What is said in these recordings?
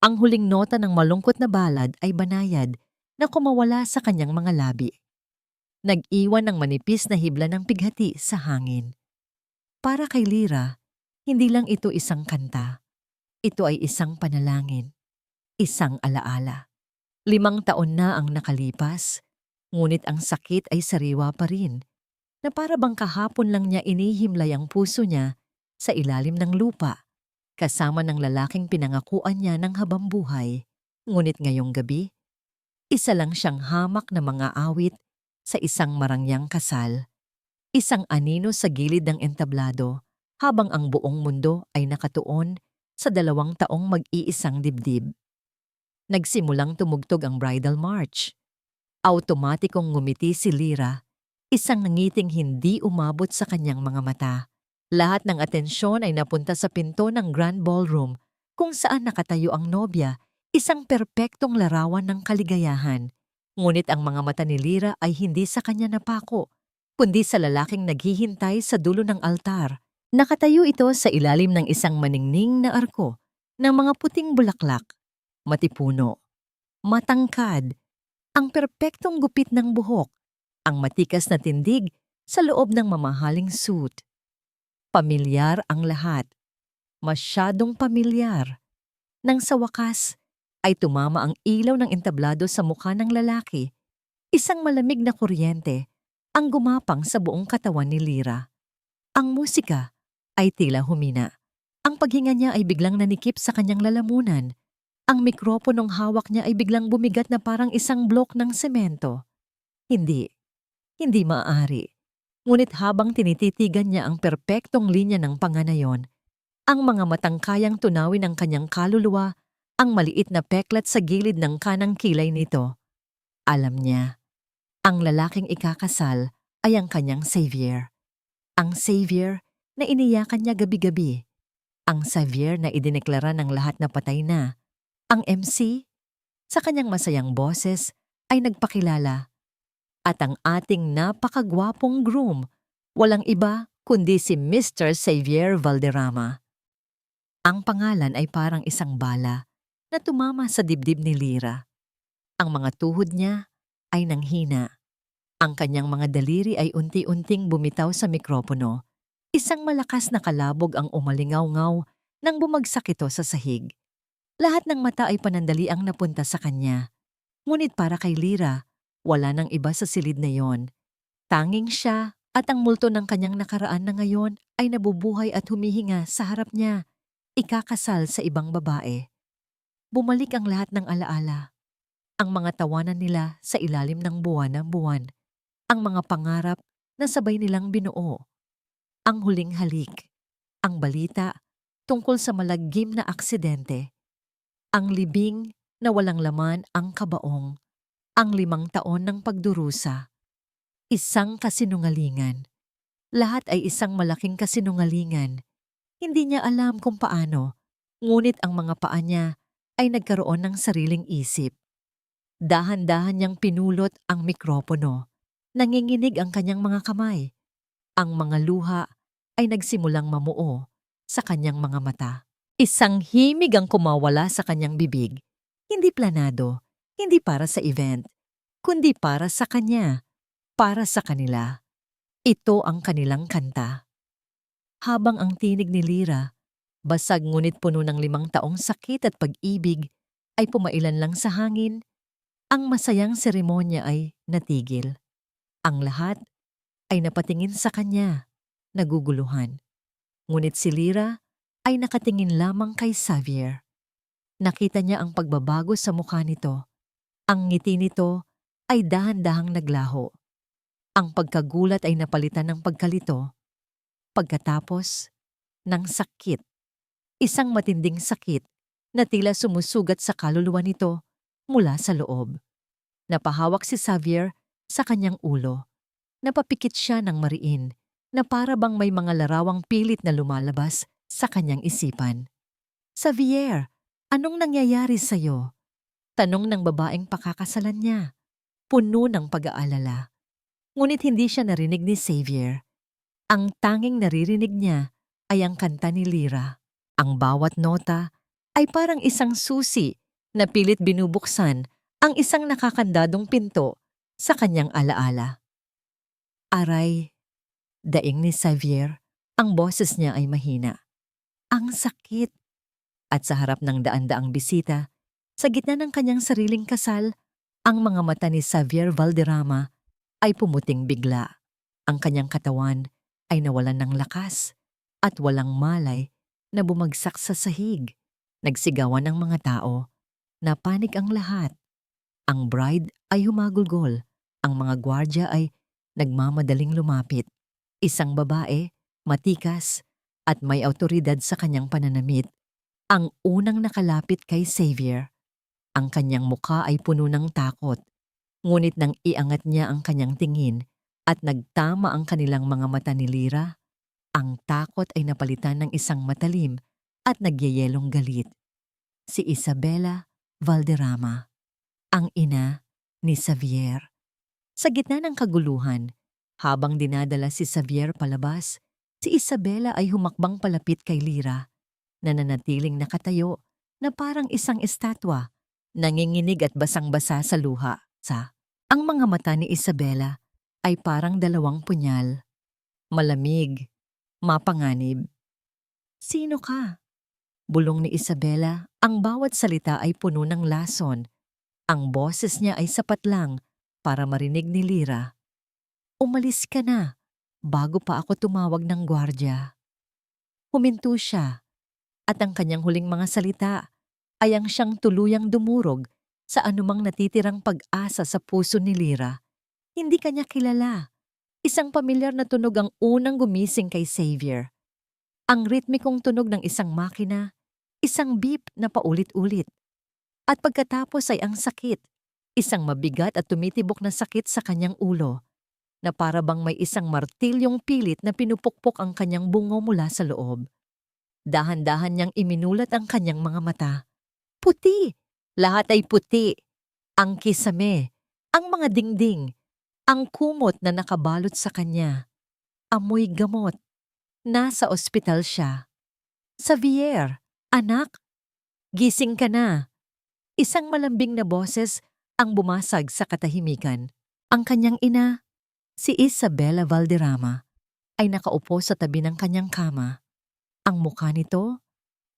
Ang huling nota ng malungkot na balad ay banayad na kumawala sa kanyang mga labi. Nag-iwan ng manipis na hibla ng pighati sa hangin. Para kay Lira, hindi lang ito isang kanta. Ito ay isang panalangin, isang alaala. 5 taon na ang nakalipas, ngunit ang sakit ay sariwa pa rin, na para bang kahapon lang niya inihimlay ang puso niya sa ilalim ng lupa, kasama ng lalaking pinangakuan niya ng habambuhay. Ngunit ngayong gabi, isa lang siyang hamak na mga awit sa isang marangyang kasal, isang anino sa gilid ng entablado habang ang buong mundo ay nakatuon sa 2 taong mag-iisang dibdib. Nagsimulang tumugtog ang bridal march. Automatikong ngumiti si Lira, isang ngiting hindi umabot sa kanyang mga mata. Lahat ng atensyon ay napunta sa pinto ng grand ballroom kung saan nakatayo ang nobya, isang perpektong larawan ng kaligayahan. Ngunit ang mga mata ni Lira ay hindi sa kanya napako, kundi sa lalaking naghihintay sa dulo ng altar. Nakatayo ito sa ilalim ng isang maningning na arko ng mga puting bulaklak, matipuno, matangkad, ang perpektong gupit ng buhok, ang matikas na tindig sa loob ng mamahaling suit. Pamilyar ang lahat, masyadong pamilyar. Nang sa wakas ay tumama ang ilaw ng entablado sa mukha ng lalaki, isang malamig na kuryente ang gumapang sa buong katawan ni Lira. Ang musika ay tila humina. Ang paghinga niya ay biglang nanikip sa kanyang lalamunan. Ang mikroponong hawak niya ay biglang bumigat na parang isang blok ng semento. Hindi maaari. Ngunit habang tinititigan niya ang perpektong linya ng panganayon, ang mga matang kayang tunawin ng kanyang kaluluwa, ang maliit na peklat sa gilid ng kanang kilay nito. Alam niya, ang lalaking ikakasal ay ang kanyang savior. Ang savior na iniyakan niya gabi-gabi. Ang savior na idineklara ng lahat na patay na. Ang MC, sa kanyang masayang boses, ay nagpakilala. At ang ating napakagwapong groom, walang iba kundi si Mr. Xavier Valderrama. Ang pangalan ay parang isang bala na tumama sa dibdib ni Lira. Ang mga tuhod niya ay nanghina. Ang kanyang mga daliri ay unti-unting bumitaw sa mikropono. Isang malakas na kalabog ang umalingaw-ngaw nang bumagsak ito sa sahig. Lahat ng mata ay panandaliang napunta sa kanya. Ngunit para kay Lira, wala nang iba sa silid na yon. Tanging siya at ang multo ng kanyang nakaraan na ngayon ay nabubuhay at humihinga sa harap niya, ikakasal sa ibang babae. Bumalik ang lahat ng alaala. Ang mga tawanan nila sa ilalim ng buwan ng buwan. Ang mga pangarap na sabay nilang binuo. Ang huling halik. Ang balita tungkol sa malaggim na aksidente. Ang libing na walang laman ang kabaong. Ang 5 taon ng pagdurusa. Isang kasinungalingan. Lahat ay isang malaking kasinungalingan. Hindi niya alam kung paano, ngunit ang mga paa niya ay nagkaroon ng sariling isip. Dahan-dahan niyang pinulot ang mikropono. Nanginginig ang kanyang mga kamay. Ang mga luha ay nagsimulang mamuo sa kanyang mga mata. Isang himig ang kumawala sa kanyang bibig. Hindi planado, hindi para sa event, kundi para sa kanya, para sa kanila. Ito ang kanilang kanta. Habang ang tinig ni Lira, basag ngunit puno ng 5 taong sakit at pag-ibig, ay pumailan lang sa hangin, ang masayang seremonya ay natigil. Ang lahat ay napatingin sa kanya, naguguluhan. Ngunit si Lira ay nakatingin lamang kay Xavier. Nakita niya ang pagbabago sa mukha nito. Ang ngiti nito ay dahan-dahang naglaho. Ang pagkagulat ay napalitan ng pagkalito. Pagkatapos ng sakit. Isang matinding sakit na tila sumusugat sa kaluluwa nito mula sa loob. Napahawak si Xavier sa kanyang ulo. Napapikit siya ng mariin na para bang may mga larawang pilit na lumalabas sa kanyang isipan. Xavier, anong nangyayari sa'yo? Tanong ng babaeng pakakasalan niya. Puno ng pag-aalala. Ngunit hindi siya narinig ni Xavier. Ang tanging naririnig niya ay ang kanta ni Lira. Ang bawat nota ay parang isang susi na pilit binubuksan ang isang nakakandadong pinto sa kanyang alaala. Aray, daing ni Xavier, ang boses niya ay mahina. Ang sakit! At sa harap ng daan-daang bisita, sa gitna ng kanyang sariling kasal, ang mga mata ni Xavier Valderrama ay pumuting bigla. Ang kanyang katawan ay nawalan ng lakas at walang malay na bumagsak sa sahig. Nagsigawan ng mga tao. Napanik ang lahat. Ang bride ay humagulgol. Ang mga gwardya ay nagmamadaling lumapit. Isang babae, matikas, at may awtoridad sa kanyang pananamit, ang unang nakalapit kay Xavier. Ang kanyang mukha ay puno ng takot. Ngunit nang iangat niya ang kanyang tingin at nagtama ang kanilang mga mata ni Lyra, ang takot ay napalitan ng isang matalim at nagyayelong galit. Si Isabela Valderrama, ang ina ni Xavier. Sa gitna ng kaguluhan, habang dinadala si Xavier palabas, si Isabela ay humakbang palapit kay Lyra, na nanatiling nakatayo na parang isang estatwa, nanginginig at basang-basa sa luha. Ang mga mata ni Isabela ay parang dalawang punyal, malamig, mapanganib. "Sino ka?" Bulong ni Isabela, ang bawat salita ay puno ng lason. Ang boses niya ay sapat lang para marinig ni Lyra. "Umalis ka na, bago pa ako tumawag ng gwardya." Huminto siya, at ang kanyang huling mga salita ay ang siyang tuluyang dumurog sa anumang natitirang pag-asa sa puso ni Lyra. Hindi kanya kilala. Isang pamilyar na tunog ang unang gumising kay Xavier. Ang ritmikong tunog ng isang makina, isang beep na paulit-ulit. At pagkatapos ay ang sakit, isang mabigat at tumitibok na sakit sa kanyang ulo, na para bang may isang martilyong pilit na pinupukpok ang kanyang bungo mula sa loob. Dahan-dahan niyang iminulat ang kanyang mga mata. Puti! Lahat ay puti. Ang kisame, ang mga dingding, ang kumot na nakabalot sa kanya. Amoy gamot. Nasa ospital siya. "Xavier, anak, gising ka na." Isang malambing na boses ang bumasag sa katahimikan. Ang kanyang ina, si Isabela Valderrama, ay nakaupo sa tabi ng kanyang kama. Ang mukha nito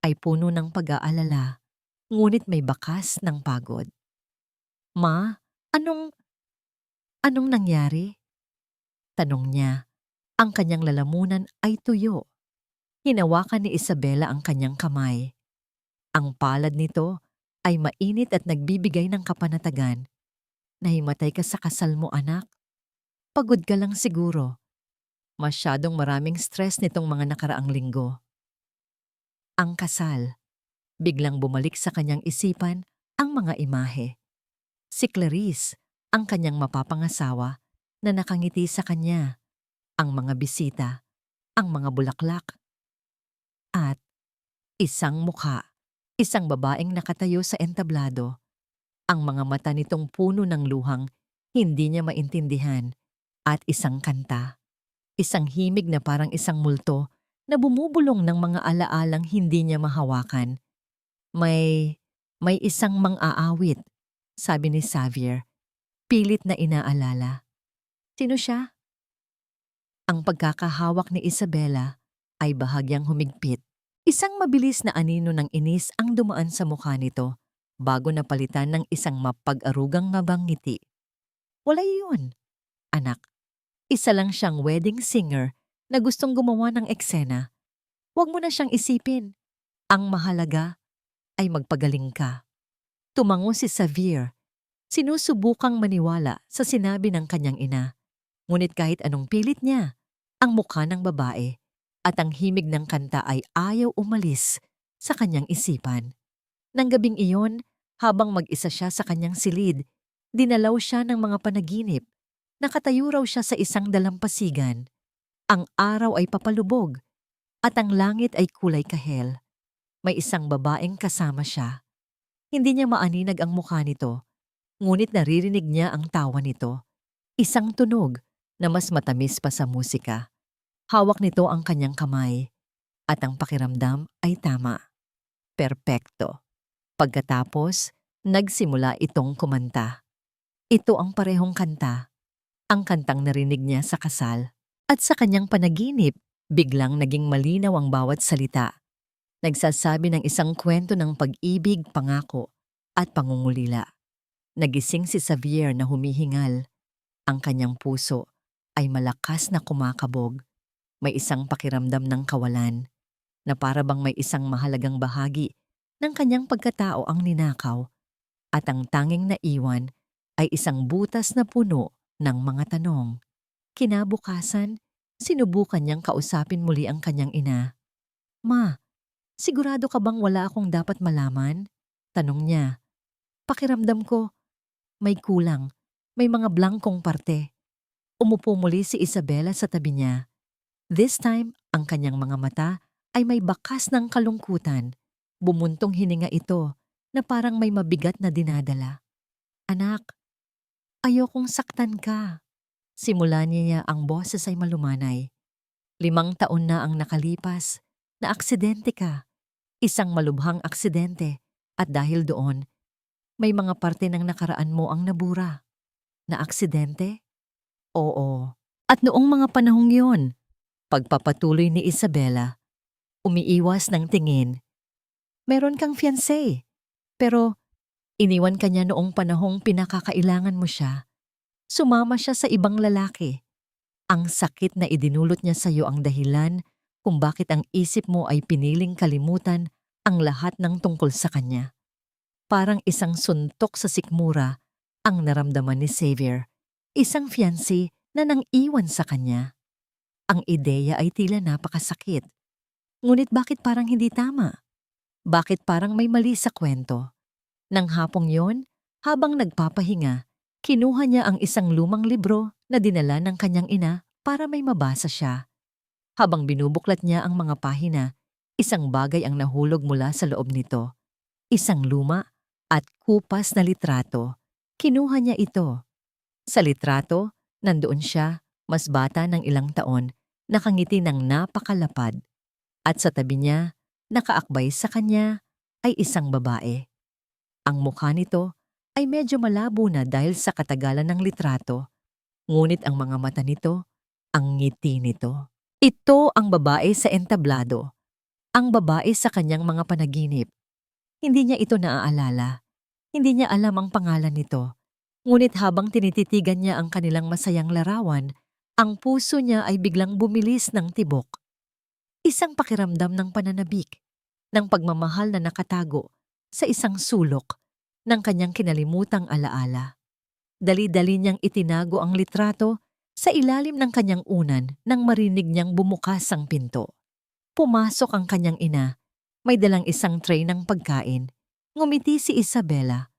ay puno ng pag-aalala, ngunit may bakas ng pagod. "Ma, anong nangyari?" Tanong niya. Ang kanyang lalamunan ay tuyo. Hinawakan ni Isabela ang kanyang kamay. Ang palad nito ay mainit at nagbibigay ng kapanatagan. "Nahimatay ka sa kasal mo, anak. Pagod ka lang siguro. Masyadong maraming stress nitong mga nakaraang linggo." Ang kasal. Biglang bumalik sa kanyang isipan ang mga imahe. Si Clarice, ang kanyang mapapangasawa, na nakangiti sa kanya. Ang mga bisita, ang mga bulaklak. At isang mukha, isang babaeng nakatayo sa entablado. Ang mga mata nitong puno ng luhang hindi niya maintindihan. At isang kanta, isang himig na parang isang multo na bumubulong ng mga alaalang hindi niya mahawakan. May isang mang-aawit, sabi ni Xavier, pilit na inaalala. Sino siya? Ang pagkakahawak ni Isabela ay bahagyang humigpit. Isang mabilis na anino ng inis ang dumaan sa mukha nito bago napalitan ng isang mapag-arugang ngiti. "Wala yun, anak. Isa lang siyang wedding singer na gustong gumawa ng eksena. Huwag mo na siyang isipin. Ang mahalaga ay magpagaling ka." Tumango si Xavier, sinusubukang maniwala sa sinabi ng kanyang ina. Ngunit kahit anong pilit niya, ang mukha ng babae at ang himig ng kanta ay ayaw umalis sa kanyang isipan. Nang gabing iyon, habang mag-isa siya sa kanyang silid, dinalaw siya ng mga panaginip. Nakatayo raw siya sa isang dalampasigan. Ang araw ay papalubog at ang langit ay kulay kahel. May isang babaeng kasama siya. Hindi niya maaninag ang mukha nito, ngunit naririnig niya ang tawa nito. Isang tunog na mas matamis pa sa musika. Hawak nito ang kanyang kamay at ang pakiramdam ay tama. Perpekto. Pagkatapos, nagsimula itong kumanta. Ito ang parehong kanta, ang kantang narinig niya sa kasal. At sa kanyang panaginip, biglang naging malinaw ang bawat salita. Nagsasabi ng isang kwento ng pag-ibig, pangako, at pangungulila. Nagising si Xavier na humihingal. Ang kanyang puso ay malakas na kumakabog. May isang pakiramdam ng kawalan, na para bang may isang mahalagang bahagi ng kanyang pagkatao ang ninakaw, at ang tanging naiwan ay isang butas na puno ng mga tanong. Kinabukasan, sinubukan niyang kausapin muli ang kanyang ina. "Ma, sigurado ka bang wala akong dapat malaman?" Tanong niya. "Pakiramdam ko, may kulang, may mga blankong parte." Umupo muli si Isabela sa tabi niya. This time, ang kanyang mga mata ay may bakas ng kalungkutan. Bumuntong hininga ito na parang may mabigat na dinadala. "Anak, ayokong saktan ka." Simula niya ang boses ay malumanay. 5 taon na ang nakalipas, na aksidente ka. Isang malubhang aksidente, at dahil doon, may mga parte ng nakaraan mo ang nabura. Na aksidente? Oo. At noong mga panahong yon, pagpapatuloy ni Isabela, umiiwas ng tingin. Meron kang fiancé, pero iniwan ka niya noong panahong pinakakailangan mo siya. Sumama siya sa ibang lalaki. Ang sakit na idinulot niya sa iyo ang dahilan kung bakit ang isip mo ay piniling kalimutan ang lahat ng tungkol sa kanya. Parang isang suntok sa sikmura ang naramdaman ni Xavier, isang fiancé na nang-iwan sa kanya. Ang ideya ay tila napakasakit. Ngunit bakit parang hindi tama? Bakit parang may mali sa kwento? Nang hapong yon, habang nagpapahinga, kinuha niya ang isang lumang libro na dinala ng kanyang ina para may mabasa siya. Habang binubuklat niya ang mga pahina, isang bagay ang nahulog mula sa loob nito. Isang luma at kupas na litrato. Kinuha niya ito. Sa litrato, nandoon siya, mas bata ng ilang taon, nakangiti ng napakalapad. At sa tabi niya, nakaakbay sa kanya, ay isang babae. Ang mukha nito ay medyo malabo na dahil sa katagalan ng litrato, ngunit ang mga mata nito, ang ngiti nito. Ito ang babae sa entablado, ang babae sa kanyang mga panaginip. Hindi niya ito naaalala, hindi niya alam ang pangalan nito. Ngunit habang tinititigan niya ang kanilang masayang larawan, ang puso niya ay biglang bumilis ng tibok. Isang pakiramdam ng pananabik, ng pagmamahal na nakatago sa isang sulok ng kanyang kinalimutang alaala. Dali-dali niyang itinago ang litrato sa ilalim ng kanyang unan nang marinig niyang bumukas ang pinto. Pumasok ang kanyang ina, may dalang isang tray ng pagkain. Ngumiti si Isabela.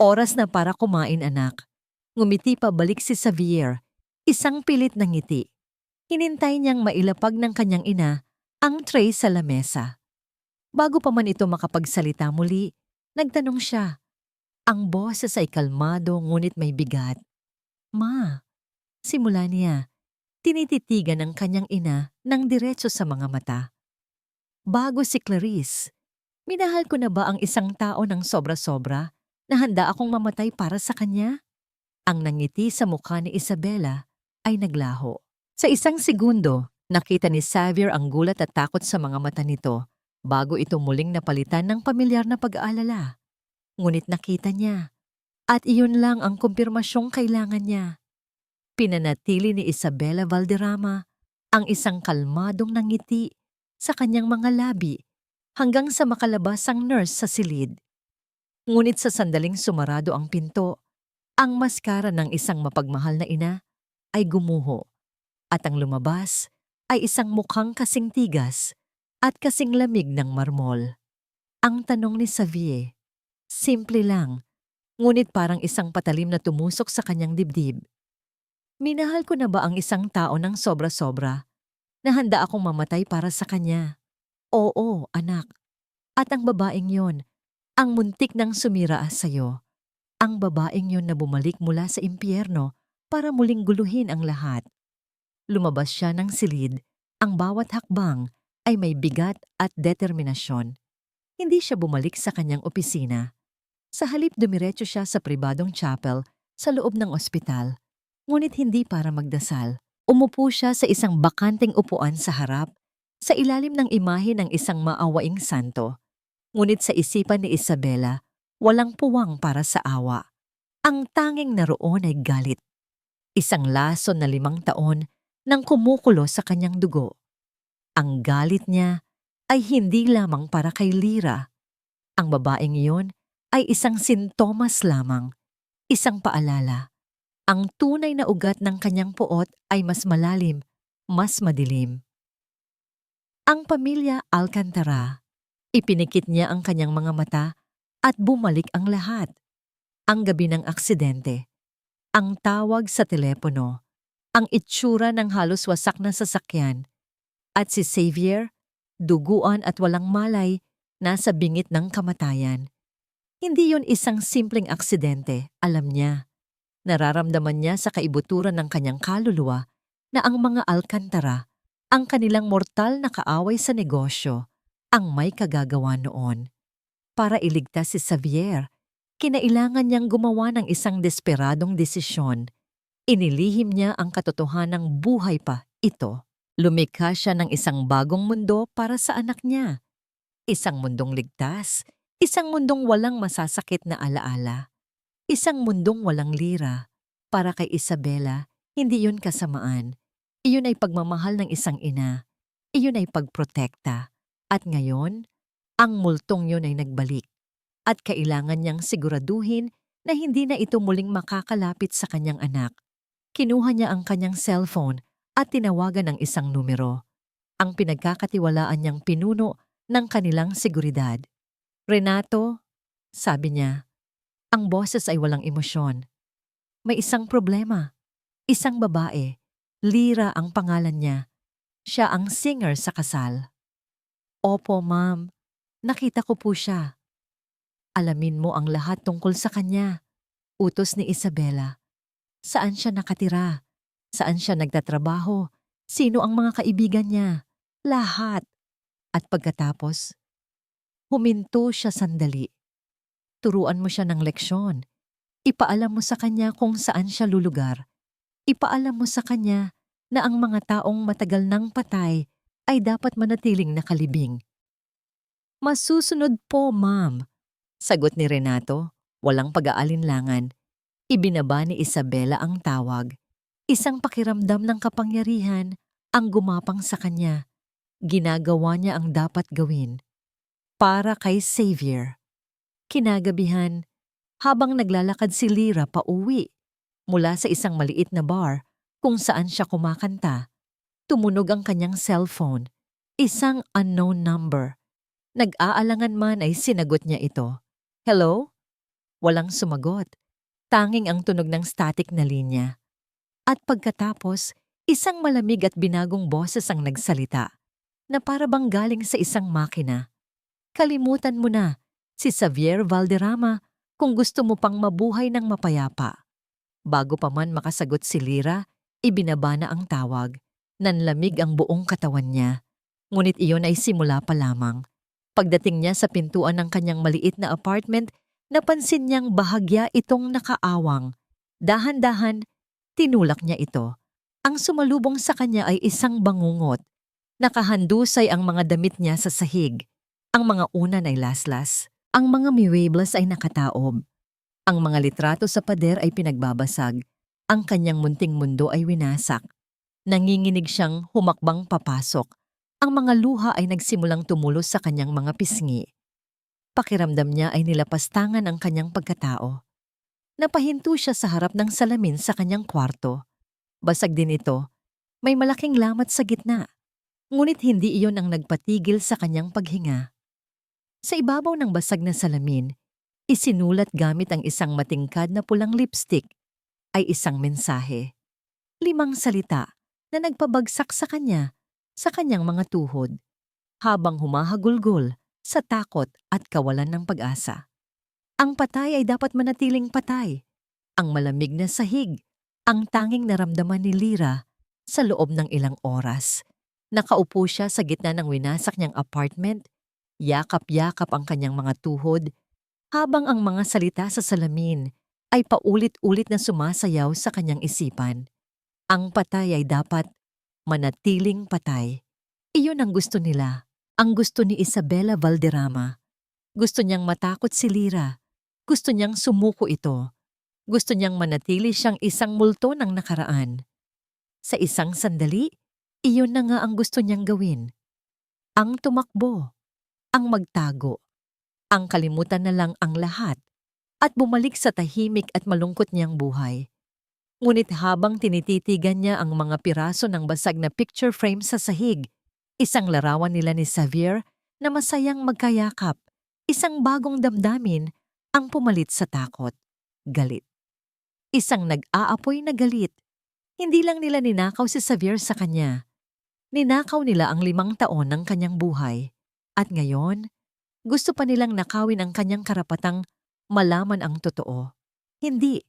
"Oras na para kumain, anak." Ngumiti pabalik si Xavier, isang pilit na ngiti. Hinintay niyang mailapag ng kanyang ina ang tray sa lamesa. Bago pa man ito makapagsalita muli, nagtanong siya. Ang boses ay kalmado ngunit may bigat. "Ma," simula niya, tinititigan ng kanyang ina ng diretso sa mga mata. "Bago si Clarice, minahal ko na ba ang isang tao ng sobra-sobra na handa akong mamatay para sa kanya?" Ang nangiti sa mukha ni Isabela ay naglaho. Sa isang segundo, nakita ni Xavier ang gulat at takot sa mga mata nito bago ito muling napalitan ng pamilyar na pag-aalala. Ngunit nakita niya, at iyon lang ang kumpirmasyong kailangan niya. Pinanatili ni Isabela Valderrama ang isang kalmadong nangiti sa kanyang mga labi hanggang sa makalabas ang nurse sa silid. Ngunit sa sandaling sumarado ang pinto, ang maskara ng isang mapagmahal na ina ay gumuho at ang lumabas ay isang mukhang kasing tigas at kasing lamig ng marmol. Ang tanong ni Xavier, simple lang, ngunit parang isang patalim na tumusok sa kanyang dibdib. Minahal ko na ba ang isang tao ng sobra-sobra na handa akong mamatay para sa kanya? Oo, anak. At ang babaeng yon, ang muntik ng sumira sa'yo. Ang babaeng yon na bumalik mula sa impyerno para muling guluhin ang lahat. Lumabas siya ng silid, ang bawat hakbang ay may bigat at determinasyon. Hindi siya bumalik sa kanyang opisina. Sa halip dumiretso siya sa pribadong chapel sa loob ng ospital. Ngunit hindi para magdasal. Umupo siya sa isang bakanteng upuan sa harap, sa ilalim ng imahe ng isang maawaing santo. Ngunit sa isipan ni Isabela, walang puwang para sa awa. Ang tanging naroon ay galit. Isang lason na 5 taon nang kumukulo sa kanyang dugo. Ang galit niya ay hindi lamang para kay Lyra. Ang babaeng iyon ay isang sintomas lamang, isang paalala. Ang tunay na ugat ng kanyang puot ay mas malalim, mas madilim. Ang pamilya Alcantara, ipinikit niya ang kanyang mga mata at bumalik ang lahat. Ang gabi ng aksidente, ang tawag sa telepono, ang itsura ng halos wasak na sasakyan, at si Xavier, duguan at walang malay, nasa bingit ng kamatayan. Hindi yon isang simpleng aksidente, alam niya. Nararamdaman niya sa kaibuturan ng kanyang kaluluwa na ang mga Alcantara, ang kanilang mortal na kaaway sa negosyo, ang may kagagawa noon. Para iligtas si Xavier, kinailangan niyang gumawa ng isang desperadong desisyon. Inilihim niya ang katotohanang buhay pa ito. Lumikha siya ng isang bagong mundo para sa anak niya. Isang mundong ligtas, isang mundong walang masasakit na alaala. Isang mundong walang lira. Para kay Isabela, hindi yun kasamaan. Iyon ay pagmamahal ng isang ina. Iyon ay pagprotekta. At ngayon, ang multong yun ay nagbalik. At kailangan niyang siguraduhin na hindi na ito muling makakalapit sa kanyang anak. Kinuha niya ang kanyang cellphone at tinawagan ang isang numero. Ang pinagkakatiwalaan niyang pinuno ng kanilang seguridad. "Renato," sabi niya. Ang boses ay walang emosyon. "May isang problema. Isang babae. Lyra ang pangalan niya. Siya ang singer sa kasal." "Opo, ma'am. Nakita ko po siya." "Alamin mo ang lahat tungkol sa kanya," utos ni Isabela. Saan siya nakatira? Saan siya nagtatrabaho? Sino ang mga kaibigan niya? Lahat. At pagkatapos, huminto siya sandali. Turuan mo siya ng leksyon. Ipaalam mo sa kanya kung saan siya lulugar. Ipaalam mo sa kanya na ang mga taong matagal nang patay ay dapat manatiling nakalibing. "Masusunod po, ma'am," sagot ni Renato, walang pag-aalinlangan. Ibinaba ni Isabela ang tawag. Isang pakiramdam ng kapangyarihan ang gumapang sa kanya. Ginagawa niya ang dapat gawin. Para kay Xavier. Kinagabihan, habang naglalakad si Lyra pauwi mula sa isang maliit na bar kung saan siya kumakanta, tumunog ang kanyang cellphone. Isang unknown number. Nag-aalangan man ay sinagot niya ito. "Hello?" Walang sumagot. Tanging ang tunog ng static na linya. At pagkatapos, isang malamig at binagong boses ang nagsalita, na para bang galing sa isang makina. "Kalimutan mo na, si Xavier Valderrama, kung gusto mo pang mabuhay ng mapayapa." Bago pa man makasagot si Lyra, ibinaba na ang tawag. Nanlamig ang buong katawan niya. Ngunit iyon ay simula pa lamang. Pagdating niya sa pintuan ng kanyang maliit na apartment, napansin niyang bahagya itong nakaawang. Dahan-dahan, tinulak niya ito. Ang sumalubong sa kanya ay isang bangungot. Nakahandusay ang mga damit niya sa sahig. Ang mga unan ay laslas. Ang mga muebles ay nakataob. Ang mga litrato sa pader ay pinagbabasag. Ang kanyang munting mundo ay winasak. Nanginginig siyang humakbang papasok. Ang mga luha ay nagsimulang tumulos sa kanyang mga pisngi. Pakiramdam niya ay nilapastangan ang kanyang pagkatao. Napahinto siya sa harap ng salamin sa kanyang kwarto. Basag din ito. May malaking lamat sa gitna. Ngunit hindi iyon ang nagpatigil sa kanyang paghinga. Sa ibabaw ng basag na salamin, isinulat gamit ang isang matingkad na pulang lipstick ay isang mensahe. 5 salita na nagpabagsak sa kanya, sa kanyang mga tuhod, habang humahagulgol sa takot at kawalan ng pag-asa. Ang patay ay dapat manatiling patay. Ang malamig na sahig, ang tanging naramdaman ni Lyra sa loob ng ilang oras. Nakaupo siya sa gitna ng winasak niyang apartment, Yakap-yakap ang kanyang mga tuhod habang ang mga salita sa salamin ay paulit-ulit na sumasayaw sa kanyang isipan. Ang patay ay dapat manatiling patay. Iyon ang gusto nila. Ang gusto ni Isabela Valderrama. Gusto niyang matakot si Lira. Gusto niyang sumuko ito. Gusto niyang manatili siyang isang multo ng nakaraan. Sa isang sandali, iyon na nga ang gusto niyang gawin. Ang tumakbo, ang magtago, ang kalimutan na lang ang lahat at bumalik sa tahimik at malungkot niyang buhay. Ngunit habang tinititigan niya ang mga piraso ng basag na picture frame sa sahig, isang larawan nila ni Xavier na masayang magkayakap, isang bagong damdamin ang pumalit sa takot, galit. Isang nag-aapoy na galit. Hindi lang nila ninakaw si Xavier sa kanya. Ninakaw nila ang 5 taon ng kanyang buhay. At ngayon, gusto pa nilang nakawin ang kanyang karapatang malaman ang totoo. Hindi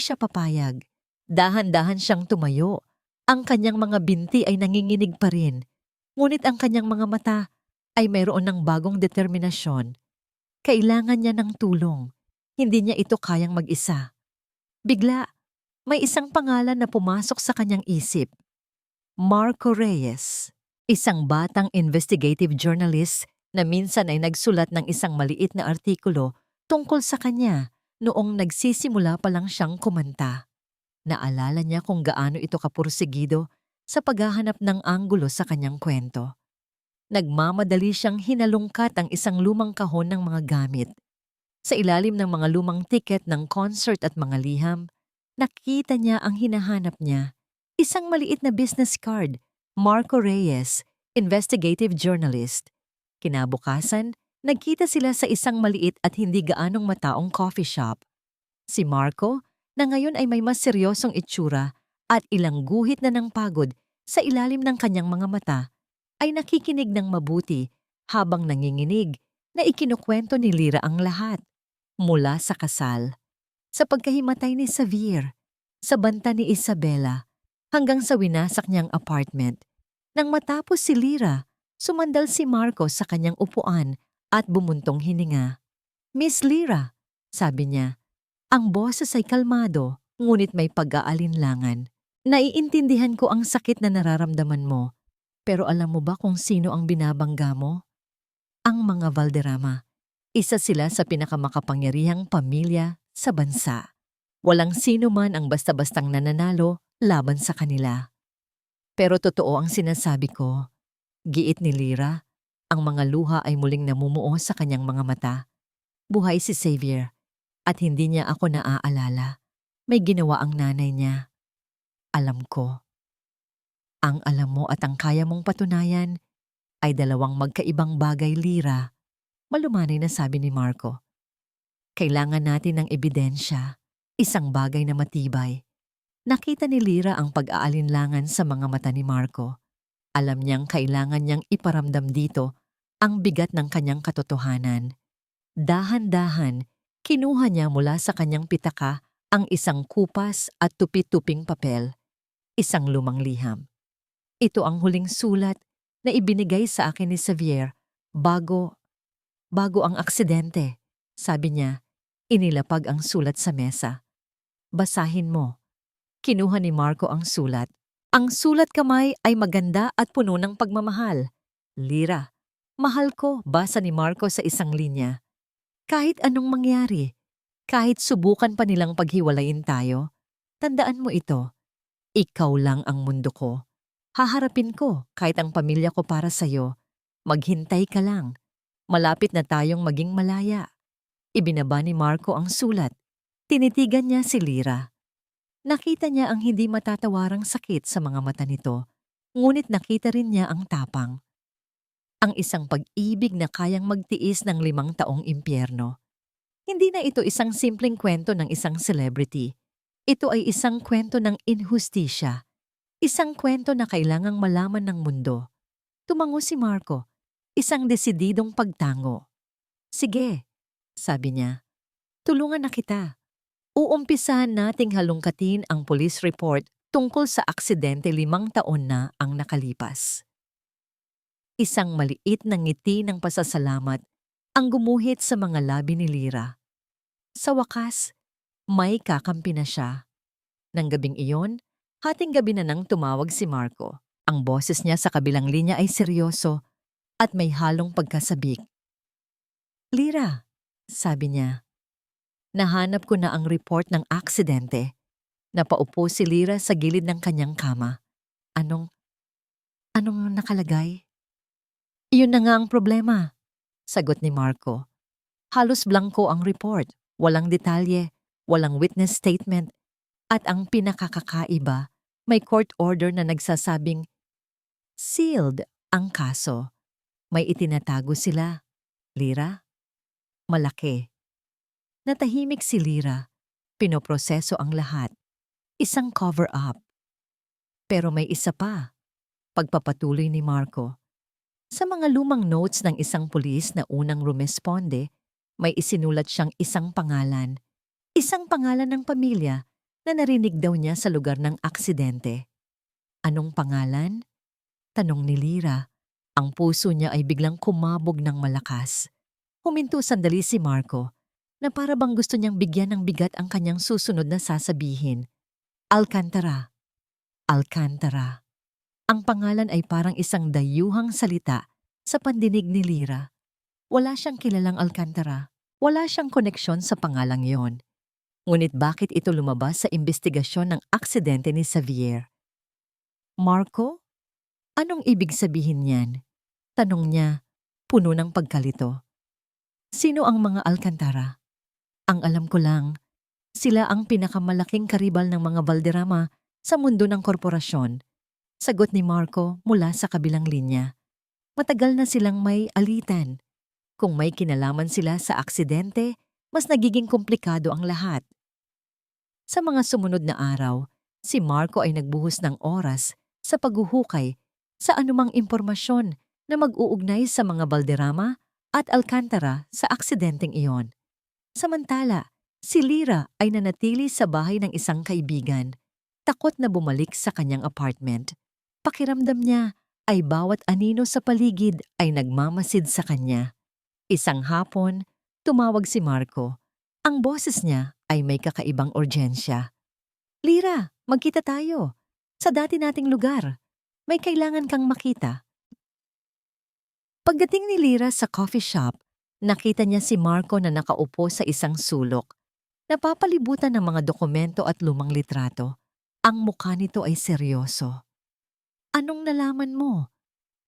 siya papayag. Dahan-dahan siyang tumayo. Ang kanyang mga binti ay nanginginig pa rin. Ngunit ang kanyang mga mata ay mayroon ng bagong determinasyon. Kailangan niya ng tulong. Hindi niya ito kayang mag-isa. Bigla, may isang pangalan na pumasok sa kanyang isip. Marco Reyes, isang batang investigative journalist na minsan ay nagsulat ng isang maliit na artikulo tungkol sa kanya noong nagsisimula pa lang siyang kumanta. Naalala niya kung gaano ito kapursigido sa paghahanap ng anggulo sa kanyang kwento. Nagmamadali siyang hinalungkat ang isang lumang kahon ng mga gamit. Sa ilalim ng mga lumang tiket ng concert at mga liham, nakita niya ang hinahanap niya. Isang maliit na business card, Marco Reyes, investigative journalist. Kinabukasan, nagkita sila sa isang maliit at hindi gaanong mataong coffee shop. Si Marco, na ngayon ay may mas seryosong itsura at ilang guhit na ng pagod sa ilalim ng kanyang mga mata, ay nakikinig ng mabuti habang nanginginig na ikinukwento ni Lira ang lahat. Mula sa kasal, sa pagkahimatay ni Xavier, sa banta ni Isabela, hanggang sa winasak niyang apartment. Nang matapos si Lira, sumandal si Marco sa kanyang upuan at bumuntong hininga. "Miss Lira," sabi niya, ang boses ay kalmado ngunit may pag-aalinlangan. "Naiintindihan ko ang sakit na nararamdaman mo, pero alam mo ba kung sino ang binabangga mo? Ang mga Valderrama. Isa sila sa pinakamakapangyarihang pamilya sa bansa. Walang sino man ang basta-bastang nananalo laban sa kanila. Pero totoo ang sinasabi ko." Giit ni Lira, ang mga luha ay muling namumuo sa kanyang mga mata. Buhay si Xavier at hindi niya ako naaalala. May ginawa ang nanay niya. Alam ko. Ang alam mo at ang kaya mong patunayan ay dalawang magkaibang bagay, Lira. Malumanay na sabi ni Marco. Kailangan natin ng ebidensya, isang bagay na matibay. Nakita ni Lira ang pag-aalinlangan sa mga mata ni Marco. Alam niyang kailangan niyang iparamdam dito ang bigat ng kanyang katotohanan. Dahan-dahan, kinuha niya mula sa kanyang pitaka ang isang kupas at tupi-tuping papel, isang lumang liham. Ito ang huling sulat na ibinigay sa akin ni Xavier bago ang aksidente. Sabi niya, inilapag ang sulat sa mesa. Basahin mo. Kinuha ni Marco ang sulat. Ang sulat kamay ay maganda at puno ng pagmamahal. Lira, mahal ko, basa ni Marco sa isang linya. Kahit anong mangyari, kahit subukan pa nilang paghiwalayin tayo, tandaan mo ito. Ikaw lang ang mundo ko. Haharapin ko kahit ang pamilya ko para sa'yo. Maghintay ka lang. Malapit na tayong maging malaya. Ibinaba ni Marco ang sulat. Tinitigan niya si Lira. Nakita niya ang hindi matatawarang sakit sa mga mata nito, ngunit nakita rin niya ang tapang. Ang isang pag-ibig na kayang magtiis ng 5 taong impyerno. Hindi na ito isang simpleng kwento ng isang celebrity. Ito ay isang kwento ng inhustisya. Isang kwento na kailangang malaman ng mundo. Tumango si Marco, isang desididong pagtango. Sige, sabi niya, tulungan na kita. Uumpisahan nating halongkatin ang police report tungkol sa aksidente 5 taon na ang nakalipas. Isang maliit na ngiti ng pasasalamat ang gumuhit sa mga labi ni Lyra. Sa wakas, may kakampi na siya. Nang gabing iyon, hating gabi na nang tumawag si Marco. Ang boses niya sa kabilang linya ay seryoso at may halong pagkasabik. "Lyra," sabi niya, "nahanap ko na ang report ng aksidente." Napaupo si Lyra sa gilid ng kanyang kama. Anong, anong nakalagay? "Iyon na nga ang problema," sagot ni Marco. "Halos blanco ang report, walang detalye, walang witness statement, at ang pinakakakaiba, may court order na nagsasabing sealed ang kaso. May itinatago sila. Lyra, malaki." Natahimik si Lyra. Pinoproseso ang lahat. Isang cover-up. Pero may isa pa. Pagpapatuloy ni Marco. Sa mga lumang notes ng isang pulis na unang rumesponde, may isinulat siyang isang pangalan. Isang pangalan ng pamilya na narinig daw niya sa lugar ng aksidente. Anong pangalan? Tanong ni Lyra. Ang puso niya ay biglang kumabog ng malakas. Huminto sandali si Marco na para bang gusto niyang bigyan ng bigat ang kanyang susunod na sasabihin. Alcantara. Alcantara. Ang pangalan ay parang isang dayuhang salita sa pandinig ni Lyra. Wala siyang kilalang Alcantara. Wala siyang koneksyon sa pangalang yon. Ngunit bakit ito lumabas sa investigasyon ng aksidente ni Xavier? "Marco? Anong ibig sabihin niyan?" Tanong niya, puno ng pagkalito. "Sino ang mga Alcantara?" "Ang alam ko lang, sila ang pinakamalaking karibal ng mga Valderrama sa mundo ng korporasyon." Sagot ni Marco mula sa kabilang linya. Matagal na silang may alitan. Kung may kinalaman sila sa aksidente, mas nagiging komplikado ang lahat. Sa mga sumunod na araw, si Marco ay nagbuhos ng oras sa paghuhukay sa anumang impormasyon na mag-uugnay sa mga Valderrama at Alcantara sa aksidenteng iyon. Samantala, si Lyra ay nanatili sa bahay ng isang kaibigan, takot na bumalik sa kanyang apartment. Pakiramdam niya ay bawat anino sa paligid ay nagmamasid sa kanya. Isang hapon, tumawag si Marco. Ang boses niya ay may kakaibang urgensya. "Lyra, magkita tayo. Sa dati nating lugar. May kailangan kang makita." Pagdating ni Lyra sa coffee shop, nakita niya si Marco na nakaupo sa isang sulok. Napapalibutan ng mga dokumento at lumang litrato. Ang mukha nito ay seryoso. "Anong nalaman mo?"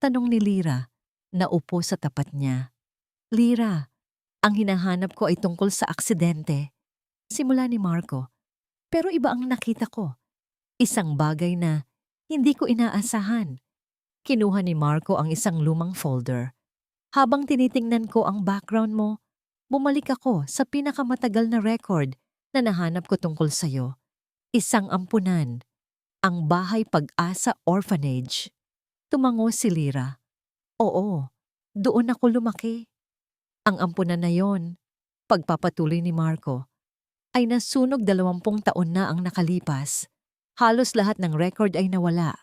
Tanong ni Lyra. Naupo sa tapat niya. "Lyra, ang hinahanap ko ay tungkol sa aksidente." Simula ni Marco. "Pero iba ang nakita ko. Isang bagay na hindi ko inaasahan." Kinuha ni Marco ang isang lumang folder. "Habang tinitingnan ko ang background mo, bumalik ako sa pinakamatagal na record na nahanap ko tungkol sa'yo. Isang ampunan. Ang Bahay Pag-asa Orphanage." Tumango si Lyra. "Oo, doon ako lumaki." Ang ampunan na yon, pagpapatuloy ni Marco, ay nasunog 20 taon na ang nakalipas. Halos lahat ng record ay nawala.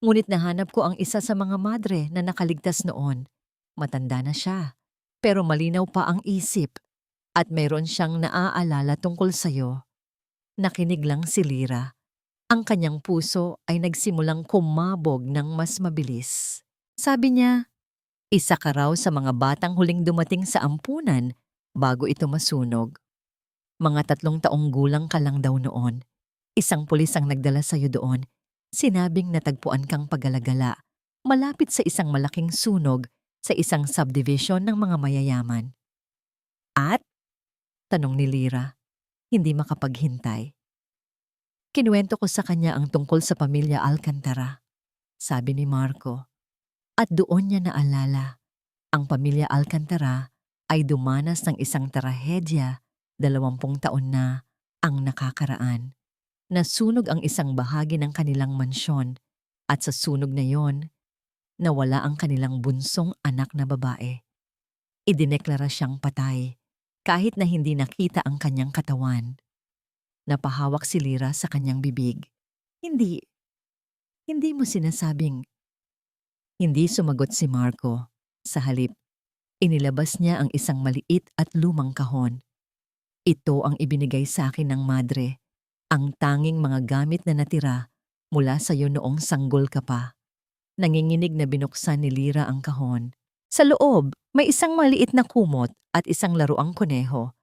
Ngunit nahanap ko ang isa sa mga madre na nakaligtas noon. Matanda na siya, pero malinaw pa ang isip at mayroon siyang naaalala tungkol sa'yo. Nakinig lang si Lyra. Ang kanyang puso ay nagsimulang kumabog ng mas mabilis. Sabi niya, isa ka raw sa mga batang huling dumating sa ampunan bago ito masunog. Mga 3 taong gulang ka lang daw noon. Isang pulis ang nagdala sa'yo doon. Sinabing natagpuan kang pag-alagala, malapit sa isang malaking sunog sa isang subdivision ng mga mayayaman. At? Tanong ni Lyra, hindi makapaghintay. Kinuwento ko sa kanya ang tungkol sa pamilya Alcantara, sabi ni Marco. At doon niya naalala, ang pamilya Alcantara ay dumanas ng isang trahedya 20 taon na ang nakakaraan. Nasunog ang isang bahagi ng kanilang mansyon at sa sunog na yon, nawala ang kanilang bunsong anak na babae. Idineklara siyang patay kahit na hindi nakita ang kanyang katawan. Napahawak si Lyra sa kanyang bibig. Hindi mo sinasabing Hindi sumagot si Marco. Sa halip, inilabas niya ang isang maliit at lumang kahon. Ito ang ibinigay sa akin ng madre, ang tanging mga gamit na natira mula sa iyo noong sanggol ka pa. Nanginginig na binuksan ni Lyra ang kahon. Sa loob, may isang maliit na kumot at isang laruang kuneho.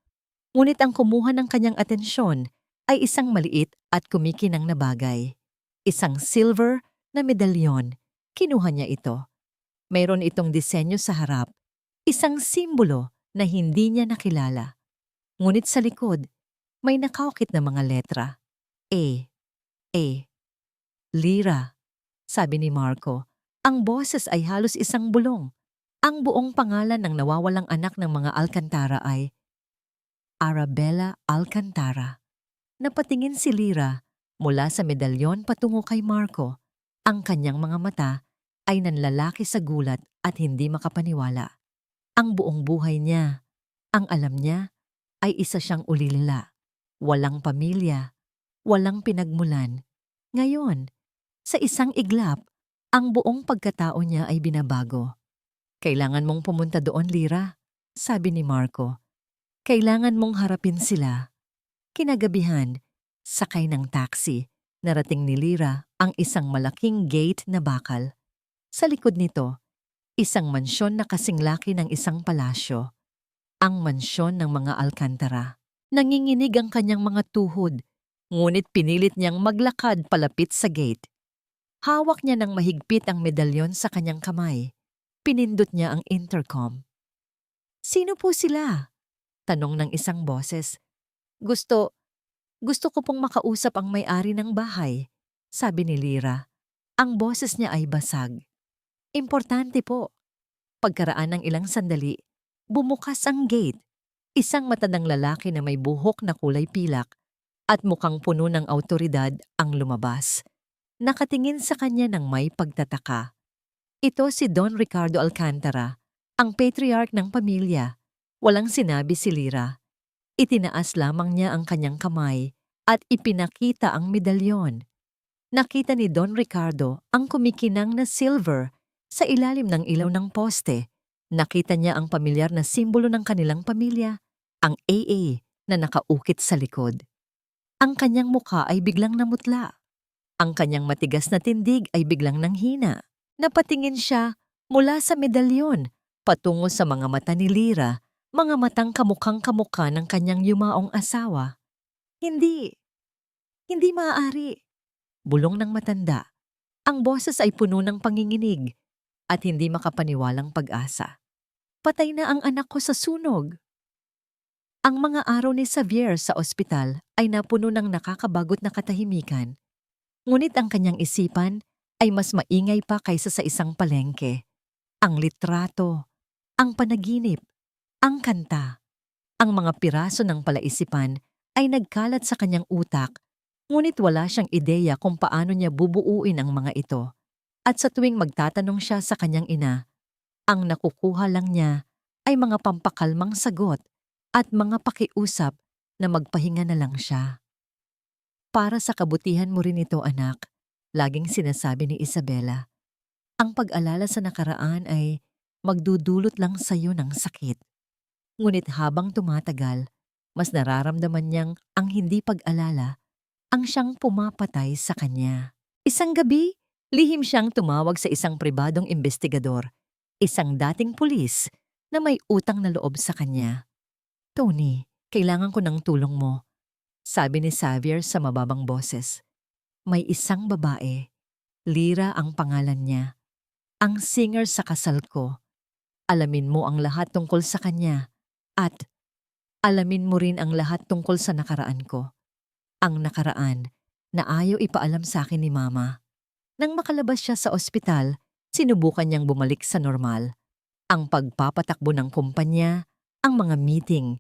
Ngunit ang kumuha ng kanyang atensyon ay isang maliit at kumikinang na bagay. Isang silver na medalyon. Kinuha niya ito. Mayroon itong disenyo sa harap, isang simbolo na hindi niya nakilala. Ngunit sa likod, may nakaukit na mga letra. A. Lyra, sabi ni Marco. Ang boses ay halos isang bulong. Ang buong pangalan ng nawawalang anak ng mga Alcantara ay Arabella Alcantara. Napatingin si Lyra mula sa medalyon patungo kay Marco. Ang kanyang mga mata ay nanlalaki sa gulat at hindi makapaniwala. Ang buong buhay niya, ang alam niya, ay isa siyang ulila. Walang pamilya, walang pinagmulan. Ngayon, sa isang iglap, ang buong pagkatao niya ay binabago. Kailangan mong pumunta doon, Lyra, sabi ni Marco. Kailangan mong harapin sila. Kinagabihan, sakay ng taxi, narating ni Lyra ang isang malaking gate na bakal. Sa likod nito, isang mansyon na kasing laki ng isang palasyo. Ang mansyon ng mga Alcantara. Nanginginig ang kanyang mga tuhod, ngunit pinilit niyang maglakad palapit sa gate. Hawak niya ng mahigpit ang medalyon sa kanyang kamay. Pinindot niya ang intercom. "Sino po sila?" tanong ng isang boses. Gusto ko pong makausap ang may-ari ng bahay," sabi ni Lyra. Ang boses niya ay basag. "Importante po." Pagkaraan ng ilang sandali, bumukas ang gate. Isang matandang lalaki na may buhok na kulay pilak at mukhang puno ng awtoridad ang lumabas. Nakatingin sa kanya ng may pagtataka. Ito si Don Ricardo Alcantara, ang patriarch ng pamilya. Walang sinabi si Lyra. Itinaas lamang niya ang kanyang kamay at ipinakita ang medalyon. Nakita ni Don Ricardo ang kumikinang na silver sa ilalim ng ilaw ng poste. Nakita niya ang pamilyar na simbolo ng kanilang pamilya, ang AA na nakaukit sa likod. Ang kanyang mukha ay biglang namutla. Ang kanyang matigas na tindig ay biglang nanghina. Napatingin siya mula sa medalyon patungo sa mga mata ni Lyra, mga matang kamukhang-kamukha ng kanyang yumaong asawa. Hindi maaari. Bulong ng matanda. Ang boses ay puno ng panginginig at hindi makapaniwalang pag-asa. Patay na ang anak ko sa sunog. Ang mga araw ni Xavier sa ospital ay napuno ng nakakabagot na katahimikan. Ngunit ang kanyang isipan ay mas maingay pa kaysa sa isang palengke. Ang litrato, ang panaginip, ang kanta, ang mga piraso ng palaisipan ay nagkalat sa kanyang utak, ngunit wala siyang ideya kung paano niya bubuuin ang mga ito. At sa tuwing magtatanong siya sa kanyang ina, ang nakukuha lang niya ay mga pampakalmang sagot at mga pakiusap na magpahinga na lang siya. "Para sa kabutihan mo rin ito, anak," laging sinasabi ni Isabela. "Ang pag-alala sa nakaraan ay magdudulot lang sa iyo ng sakit." Ngunit habang tumatagal, mas nararamdaman niyang ang hindi pag-alala ang siyang pumapatay sa kanya. Isang gabi, lihim siyang tumawag sa isang pribadong investigador, isang dating pulis na may utang na loob sa kanya. "Tony, kailangan ko ng tulong mo," sabi ni Xavier sa mababang boses. "May isang babae, Lyra ang pangalan niya, ang singer sa kasal ko. Alamin mo ang lahat tungkol sa kanya at alamin mo rin ang lahat tungkol sa nakaraan ko. Ang nakaraan na ayaw ipaalam sa akin ni Mama." Nang makalabas siya sa ospital, sinubukan niyang bumalik sa normal. Ang pagpapatakbo ng kumpanya, ang mga meeting,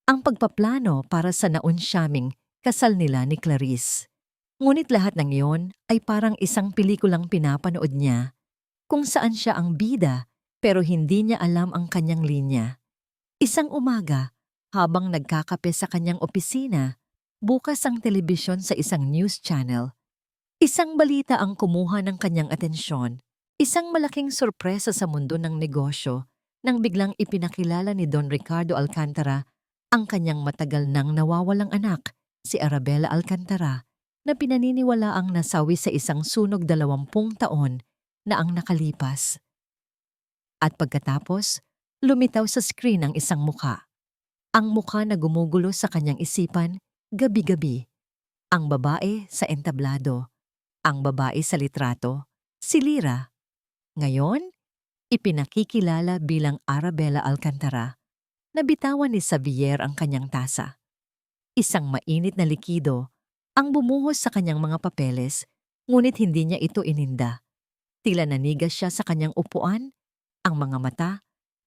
ang pagpaplano para sa naunsyaming kasal nila ni Clarice. Ngunit lahat ng iyon ay parang isang pelikulang pinapanood niya, kung saan siya ang bida pero hindi niya alam ang kanyang linya. Isang umaga, habang nagkakape sa kanyang opisina, bukas ang telebisyon sa isang news channel. Isang balita ang kumuha ng kanyang atensyon. Isang malaking sorpresa sa mundo ng negosyo nang biglang ipinakilala ni Don Ricardo Alcantara ang kanyang matagal nang nawawalang anak, si Arabella Alcantara, na pinaniniwalaang nasawi sa isang sunog 20 taon na ang nakalipas. At pagkatapos, lumitaw sa screen ang isang muka. Ang mukha na gumugulo sa kanyang isipan gabi-gabi. Ang babae sa entablado, ang babae sa litrato, si Lyra. Ngayon, ipinakikilala bilang Arabella Alcantara. Nabitawan ni Xavier ang kanyang tasa. Isang mainit na likido ang bumuhos sa kanyang mga papeles, ngunit hindi niya ito ininda. Tila nanigas siya sa kanyang upuan, ang mga mata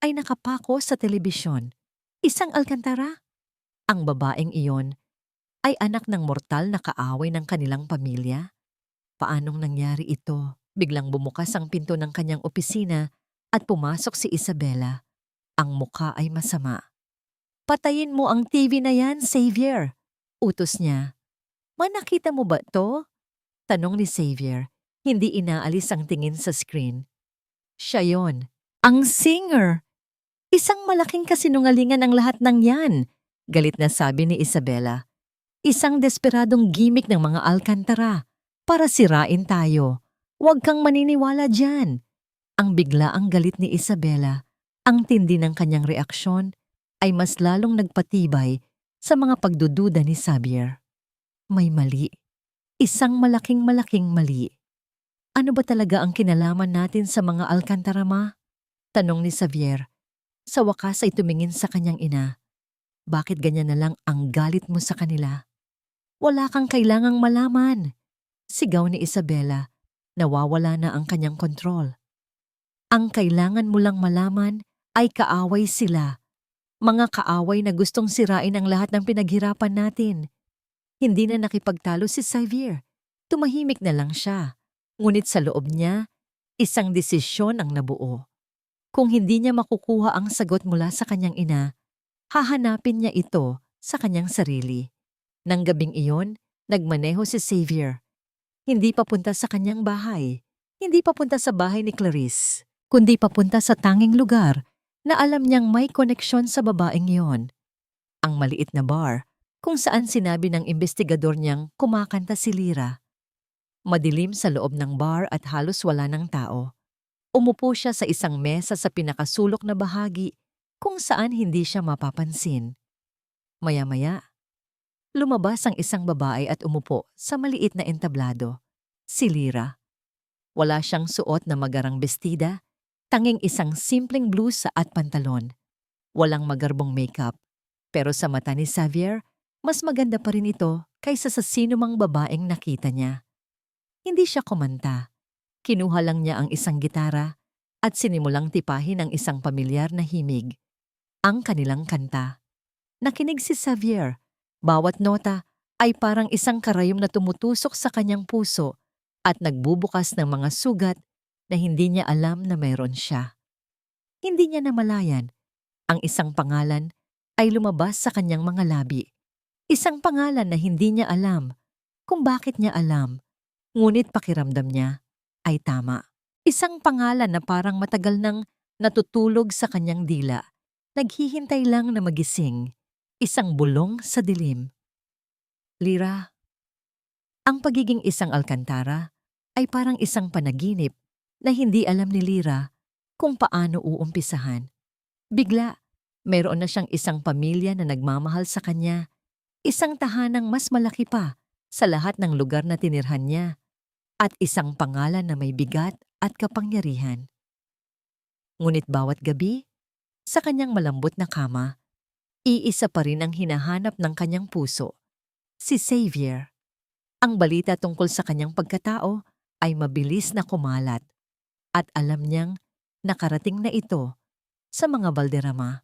ay nakapako sa telebisyon. Isang Alcantara? Ang babaeng iyon ay anak ng mortal na kaaway ng kanilang pamilya? Paanong nangyari ito? Biglang bumukas ang pinto ng kanyang opisina at pumasok si Isabela. Ang mukha ay masama. "Patayin mo ang TV na yan, Xavier," utos niya. "Nakita mo ba to?" Tanong ni Xavier, hindi inaalis ang tingin sa screen. Siya yon, ang singer. "Isang malaking kasinungalingan ang lahat ng yan," galit na sabi ni Isabela. "Isang desperadong gimmick ng mga Alcantara para sirain tayo. Huwag kang maniniwala dyan." Ang biglaang galit ni Isabela, ang tindi ng kanyang reaksyon, ay mas lalong nagpatibay sa mga pagdududa ni Xavier. May mali. Isang malaking mali. "Ano ba talaga ang kinalaman natin sa mga Alcantara, ma?" Tanong ni Xavier. Sa wakas ay tumingin sa kanyang ina. "Bakit ganyan na lang ang galit mo sa kanila?" "Wala kang kailangang malaman," sigaw ni Isabela. Nawawala na ang kanyang kontrol. "Ang kailangan mo lang malaman ay kaaway sila. Mga kaaway na gustong sirain ang lahat ng pinaghirapan natin." Hindi na nakipagtalo si Xavier. Tumahimik na lang siya. Ngunit sa loob niya, isang desisyon ang nabuo. Kung hindi niya makukuha ang sagot mula sa kanyang ina, hahanapin niya ito sa kanyang sarili. Nang gabing iyon, nagmaneho si Xavier. Hindi papunta sa kanyang bahay. Hindi papunta sa bahay ni Clarice, kundi papunta sa tanging lugar na alam niyang may koneksyon sa babaeng iyon. Ang maliit na bar kung saan sinabi ng investigador niyang kumakanta si Lyra. Madilim sa loob ng bar at halos wala ng tao. Umupo siya sa isang mesa sa pinakasulok na bahagi kung saan hindi siya mapapansin. Maya-maya, lumabas ang isang babae at umupo sa maliit na entablado. Si Lyra. Wala siyang suot na magarang bestida, tanging isang simpleng blusa at pantalon. Walang magarbong makeup. Pero sa mata ni Xavier, mas maganda pa rin ito kaysa sa sinumang babaeng nakita niya. Hindi siya kumanta. Kinuha lang niya ang isang gitara at sinimulang tipahin ang isang pamilyar na himig. Ang kanilang kanta. Nakinig si Xavier. Bawat nota ay parang isang karayom na tumutusok sa kanyang puso at nagbubukas ng mga sugat na hindi niya alam na mayroon siya. Hindi niya namalayan. Ang isang pangalan ay lumabas sa kanyang mga labi. Isang pangalan na hindi niya alam kung bakit niya alam, ngunit pakiramdam niya ay tama. Isang pangalan na parang matagal nang natutulog sa kanyang dila, naghihintay lang na magising. Isang bulong sa dilim. Lyra. Ang pagiging isang Alcantara ay parang isang panaginip na hindi alam ni Lyra kung paano uumpisahan. Bigla, mayroon na siyang isang pamilya na nagmamahal sa kanya, isang tahanang mas malaki pa sa lahat ng lugar na tinirhan niya, at isang pangalan na may bigat at kapangyarihan. Ngunit bawat gabi, sa kanyang malambot na kama, iisa pa rin ang hinahanap ng kanyang puso, si Xavier. Ang balita tungkol sa kanyang pagkatao ay mabilis na kumalat at alam niyang nakarating na ito sa mga Valderrama.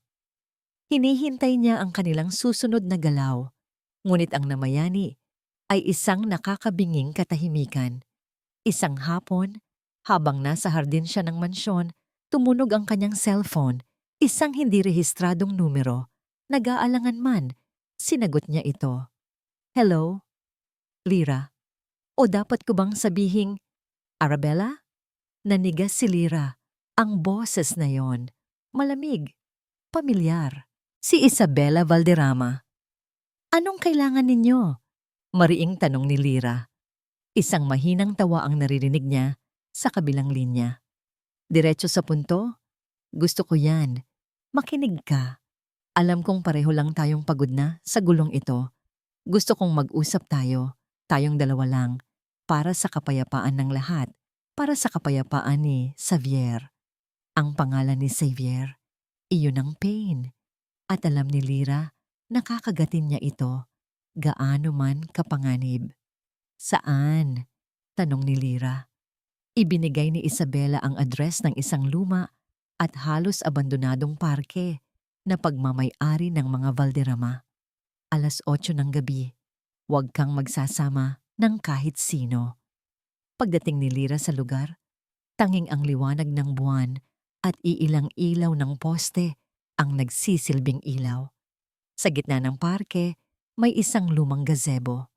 Hinihintay niya ang kanilang susunod na galaw, ngunit ang namayani ay isang nakakabinging katahimikan. Isang hapon, habang nasa hardin siya ng mansyon, tumunog ang kanyang cellphone, isang hindi rehistradong numero. Nag-aalangan man, sinagot niya ito. "Hello? Lyra? O dapat ko bang sabihing, Arabella?" Nanigas si Lyra. Ang boses na yon. Malamig. Pamilyar. Si Isabela Valderrama. Anong kailangan ninyo? Mariing tanong ni Lyra. Isang mahinang tawa ang naririnig niya sa kabilang linya. Diretso sa punto? Gusto ko yan. Makinig ka. Alam kong pareho lang tayong pagod na sa gulong ito. Gusto kong mag-usap tayo, tayong dalawa lang, para sa kapayapaan ng lahat, para sa kapayapaan ni Xavier. Ang pangalan ni Xavier, iyon ang pain. At alam ni Lyra, nakakagatin niya ito, gaano man kapanganib. Saan? Tanong ni Lyra. Ibinigay ni Isabela ang address ng isang luma at halos abandonadong parke na pagmamay-ari ng mga Valderrama. 8:00 ng gabi, huwag kang magsasama ng kahit sino. Pagdating ni Lyra sa lugar, tanging ang liwanag ng buwan at iilang ilaw ng poste ang nagsisilbing ilaw. Sa gitna ng parke, may isang lumang gazebo.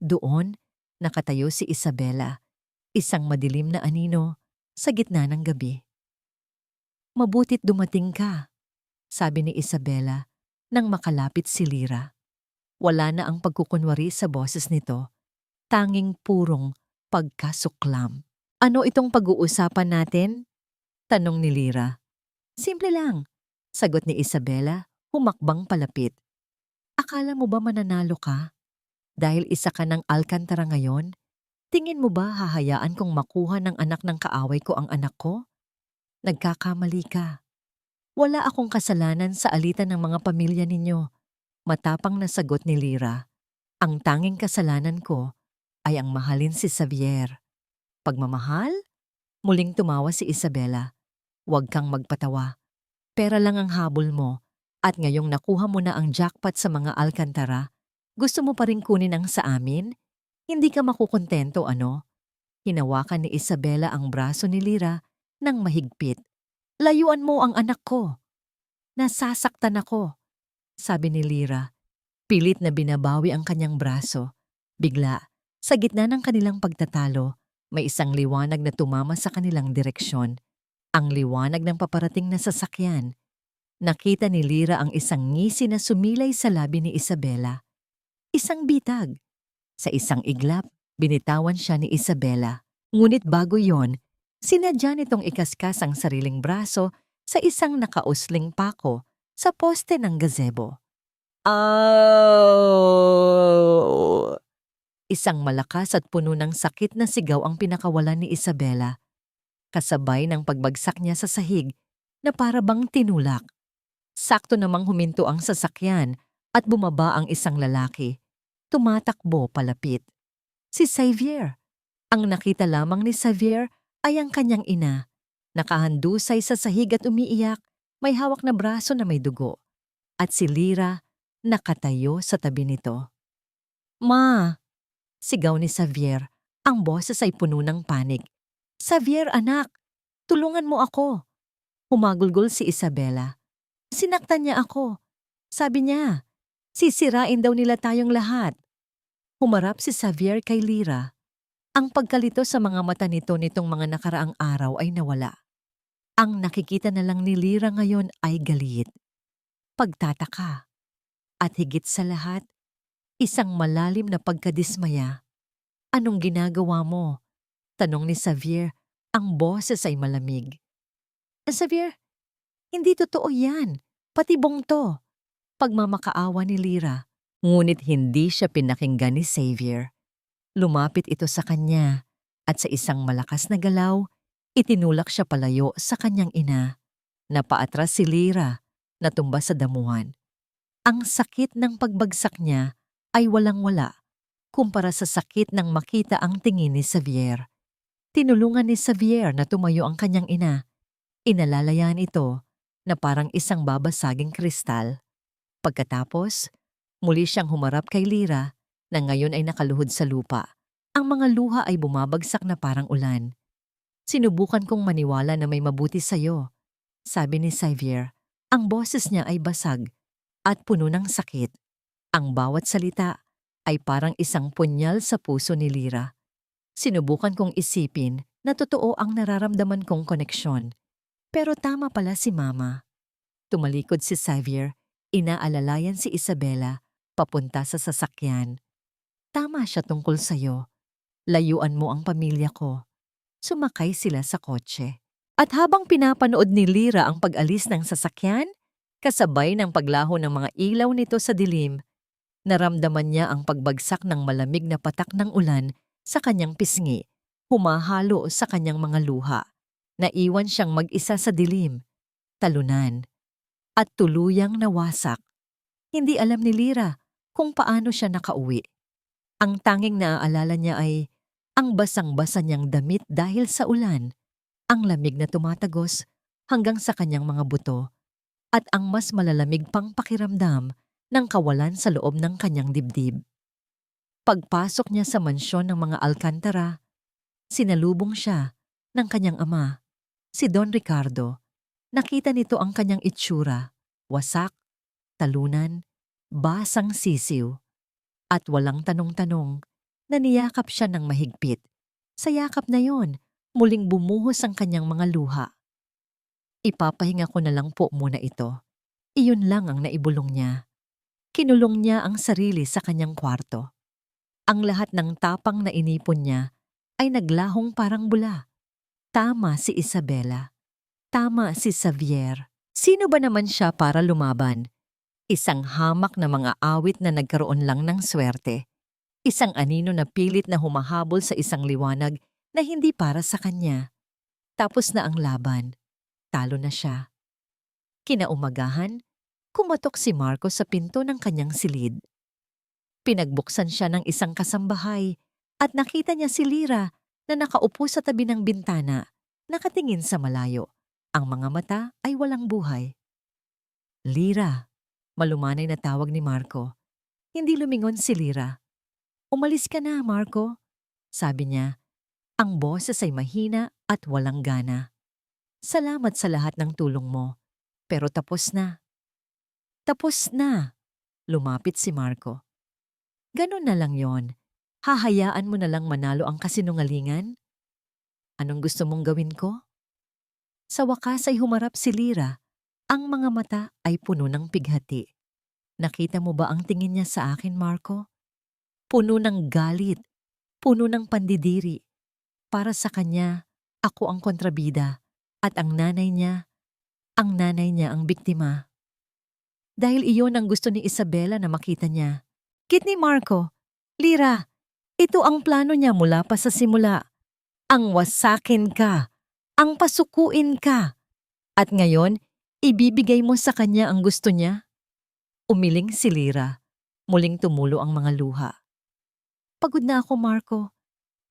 Doon, nakatayo si Isabela, isang madilim na anino sa gitna ng gabi. Mabutit dumating ka, sabi ni Isabela nang makalapit si Lyra. Wala na ang pagkukunwari sa boses nito, tanging purong pagkasuklam. Ano itong pag-uusapan natin? Tanong ni Lyra. Simple lang, sagot ni Isabela, humakbang palapit. Akala mo ba mananalo ka? Dahil isa ka ng Alcantara ngayon, tingin mo ba hahayaan kong makuha ng anak ng kaaway ko ang anak ko? Nagkakamali ka. Wala akong kasalanan sa alitan ng mga pamilya ninyo. Matapang na sagot ni Lyra. Ang tanging kasalanan ko ay ang mahalin si Xavier. Pagmamahal? Muling tumawa si Isabela. Huwag kang magpatawa. Pera lang ang habol mo at ngayong nakuha mo na ang jackpot sa mga Alcantara, gusto mo pa rin kunin ang sa amin? Hindi ka makukontento, ano? Hinawakan ni Isabela ang braso ni Lyra nang mahigpit. Layuan mo ang anak ko. Nasasaktan ako, sabi ni Lyra. Pilit na binabawi ang kanyang braso. Bigla, sa gitna ng kanilang pagtatalo, may isang liwanag na tumama sa kanilang direksyon. Ang liwanag ng paparating na sasakyan. Nakita ni Lyra ang isang ngisi na sumilay sa labi ni Isabela. Isang bitag. Sa isang iglap, binitawan siya ni Isabela. Ngunit bago yon, sinadya nitong ikaskas ang sariling braso sa isang nakausling pako sa poste ng gazebo. Oh! Isang malakas at puno ng sakit na sigaw ang pinakawalan ni Isabela. Kasabay ng pagbagsak niya sa sahig na para bang tinulak. Sakto namang huminto ang sasakyan at bumaba ang isang lalaki. Tumatakbo palapit. Si Xavier. Ang nakita lamang ni Xavier ay ang kanyang ina. Nakahandusay sa sahig at umiiyak, may hawak na braso na may dugo. At si Lyra nakatayo sa tabi nito. Ma! Sigaw ni Xavier. Ang boses ay puno ng panig. Xavier, anak! Tulungan mo ako! Humagulgol si Isabela. Sinaktan niya ako. Sabi niya, sisirain daw nila tayong lahat. Humarap si Xavier kay Lyra. Ang pagkalito sa mga mata nitong mga nakaraang araw ay nawala. Ang nakikita na lang ni Lyra ngayon ay galit, pagtataka, at higit sa lahat, isang malalim na pagkadismaya. Anong ginagawa mo? Tanong ni Xavier, ang boses ay malamig. Xavier, hindi totoo yan. Patibong to. Pagmamakaawa ni Lyra. Ngunit hindi siya pinakinggan ni Xavier. Lumapit ito sa kanya at sa isang malakas na galaw, itinulak siya palayo sa kanyang ina. Napaatras si Lyra, natumba sa damuhan. Ang sakit ng pagbagsak niya ay walang-wala kumpara sa sakit ng makita ang tingin ni Xavier. Tinulungan ni Xavier na tumayo ang kanyang ina. Inalalayan ito na parang isang babasaging kristal. Pagkatapos, muli siyang humarap kay Lyra na ngayon ay nakaluhod sa lupa. Ang mga luha ay bumabagsak na parang ulan. Sinubukan kong maniwala na may mabuti sa'yo, sabi ni Xavier. Ang boses niya ay basag at puno ng sakit. Ang bawat salita ay parang isang punyal sa puso ni Lyra. Sinubukan kong isipin na totoo ang nararamdaman kong koneksyon. Pero tama pala si Mama. Tumalikod si Xavier, inaalalayan si Isabela, papunta sa sasakyan. Tama siya tungkol sa'yo. Layuan mo ang pamilya ko. Sumakay sila sa kotse. At habang pinapanood ni Lyra ang pag-alis ng sasakyan, kasabay ng paglaho ng mga ilaw nito sa dilim, naramdaman niya ang pagbagsak ng malamig na patak ng ulan sa kanyang pisngi, humahalo sa kanyang mga luha. Naiwan siyang mag-isa sa dilim, talunan, at tuluyang nawasak. Hindi alam ni Lyra kung paano siya nakauwi. Ang tanging naaalala niya ay ang basang-basa niyang damit dahil sa ulan, ang lamig na tumatagos hanggang sa kanyang mga buto, at ang mas malalamig pang pakiramdam ng kawalan sa loob ng kanyang dibdib. Pagpasok niya sa mansyon ng mga Alcantara, sinalubong siya ng kanyang ama, si Don Ricardo. Nakita nito ang kanyang itsura, wasak, talunan, basang sisiw, at walang tanong-tanong, naniyakap siya ng mahigpit. Sa yakap na yon, muling bumuhos ang kanyang mga luha. Ipapahinga ko na lang po muna ito. Iyon lang ang naibulong niya. Kinulong niya ang sarili sa kanyang kwarto. Ang lahat ng tapang na inipon niya ay naglahong parang bula. Tama si Isabela. Tama si Xavier. Sino ba naman siya para lumaban? Isang hamak na mga awit na nagkaroon lang ng swerte. Isang anino na pilit na humahabol sa isang liwanag na hindi para sa kanya. Tapos na ang laban. Talo na siya. Kinaumagahan, kumatok si Marco sa pinto ng kanyang silid. Pinagbuksan siya ng isang kasambahay at nakita niya si Lyra na nakaupo sa tabi ng bintana, nakatingin sa malayo. Ang mga mata ay walang buhay. Lyra, malumanay na tawag ni Marco. Hindi lumingon si Lyra. Umalis ka na, Marco, sabi niya. Ang boses ay mahina at walang gana. Salamat sa lahat ng tulong mo, pero tapos na. Tapos na, lumapit si Marco. Ganun na lang yon. Hahayaan mo na lang manalo ang kasinungalingan? Anong gusto mong gawin ko? Sa wakas ay humarap si Lyra. Ang mga mata ay puno ng pighati. Nakita mo ba ang tingin niya sa akin, Marco? Puno ng galit, puno ng pandidiri. Para sa kanya, ako ang kontrabida at ang nanay niya ang biktima. Dahil iyon ang gusto ni Isabela na makita niya. Kit ni Marco, Lyra, ito ang plano niya mula pa sa simula. Ang wasakin ka, ang pasukuin ka. At ngayon, ibibigay mo sa kanya ang gusto niya? Umiling si Lyra. Muling tumulo ang mga luha. Pagod na ako, Marco.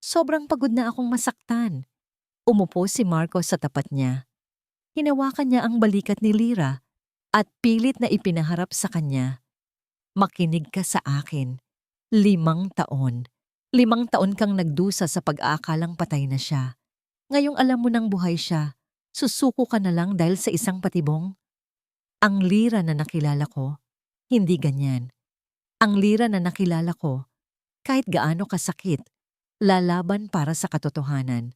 Sobrang pagod na akong masaktan. Umupo si Marco sa tapat niya. Hinawakan niya ang balikat ni Lyra at pilit na ipinaharap sa kanya. Makinig ka sa akin. 5 taon. 5 taon kang nagdusa sa pag-aakalang patay na siya. Ngayong alam mo nang buhay siya, susuko ka na lang dahil sa isang patibong? Ang Lyra na nakilala ko, hindi ganyan. Ang Lyra na nakilala ko, kahit gaano kasakit, lalaban para sa katotohanan.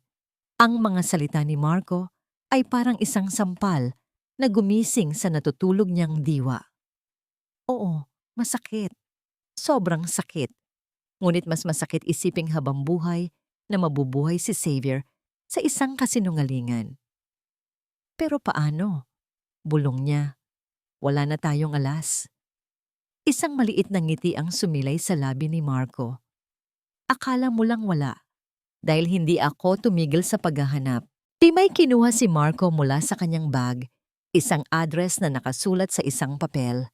Ang mga salita ni Marco ay parang isang sampal na gumising sa natutulog niyang diwa. Oo, masakit. Sobrang sakit. Ngunit mas masakit isiping habang buhay na mabubuhay si Xavier sa isang kasinungalingan. Pero paano? Bulong niya. Wala na tayong alas. Isang maliit na ngiti ang sumilay sa labi ni Marco. Akala mo lang wala, dahil hindi ako tumigil sa paghahanap. Di may kinuha si Marco mula sa kanyang bag, isang address na nakasulat sa isang papel.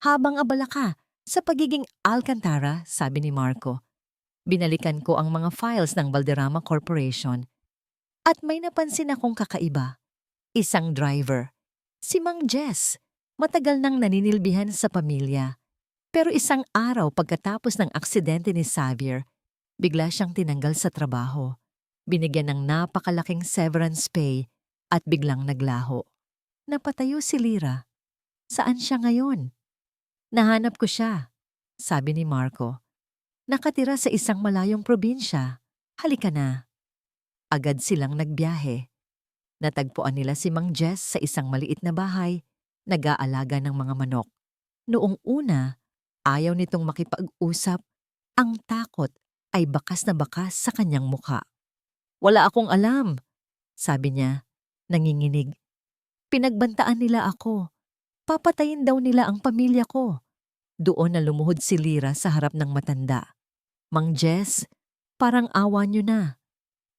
Habang abala ka sa pagiging Alcantara, sabi ni Marco, binalikan ko ang mga files ng Valderrama Corporation at may napansin akong kakaiba. Isang driver, si Mang Jess, matagal nang naninilbihan sa pamilya. Pero isang araw pagkatapos ng aksidente ni Xavier, bigla siyang tinanggal sa trabaho. Binigyan ng napakalaking severance pay at biglang naglaho. Napatayo si Lyra. Saan siya ngayon? Nahanap ko siya, sabi ni Marco. Nakatira sa isang malayong probinsya. Halika na. Agad silang nagbiyahe. Natagpuan nila si Mang Jess sa isang maliit na bahay, nag-aalaga ng mga manok. Noong una, ayaw nitong makipag-usap. Ang takot ay bakas na bakas sa kanyang mukha. "Wala akong alam," sabi niya, nanginginig. "Pinagbantaan nila ako. Papatayin daw nila ang pamilya ko." Doon na lumuhod si Lyra sa harap ng matanda. "Mang Jess, parang awa niyo na."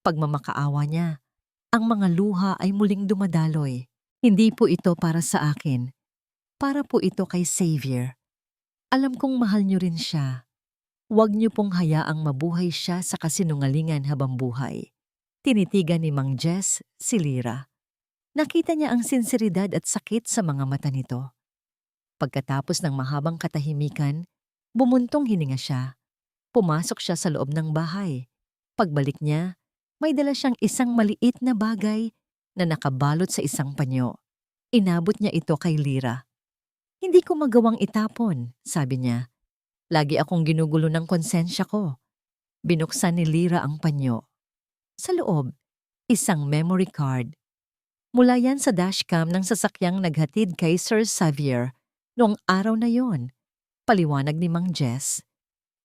Pagmamakaawa niya, ang mga luha ay muling dumadaloy. "Hindi po ito para sa akin. Para po ito kay Xavier. Alam kong mahal niyo rin siya. Huwag niyo pong hayaang mabuhay siya sa kasinungalingan habang buhay." Tinitigan ni Mang Jess si Lyra. Nakita niya ang sinseridad at sakit sa mga mata nito. Pagkatapos ng mahabang katahimikan, bumuntong hininga siya. Pumasok siya sa loob ng bahay. Pagbalik niya, may dala siyang isang maliit na bagay na nakabalot sa isang panyo. Inabot niya ito kay Lyra. "Hindi ko magawang itapon," sabi niya. "Lagi akong ginugulo ng konsensya ko." Binuksan ni Lyra ang panyo. Sa loob, isang memory card. Mula yan sa dashcam ng sasakyang naghatid kay Sir Xavier noong araw na yon. Paliwanag ni Mang Jess.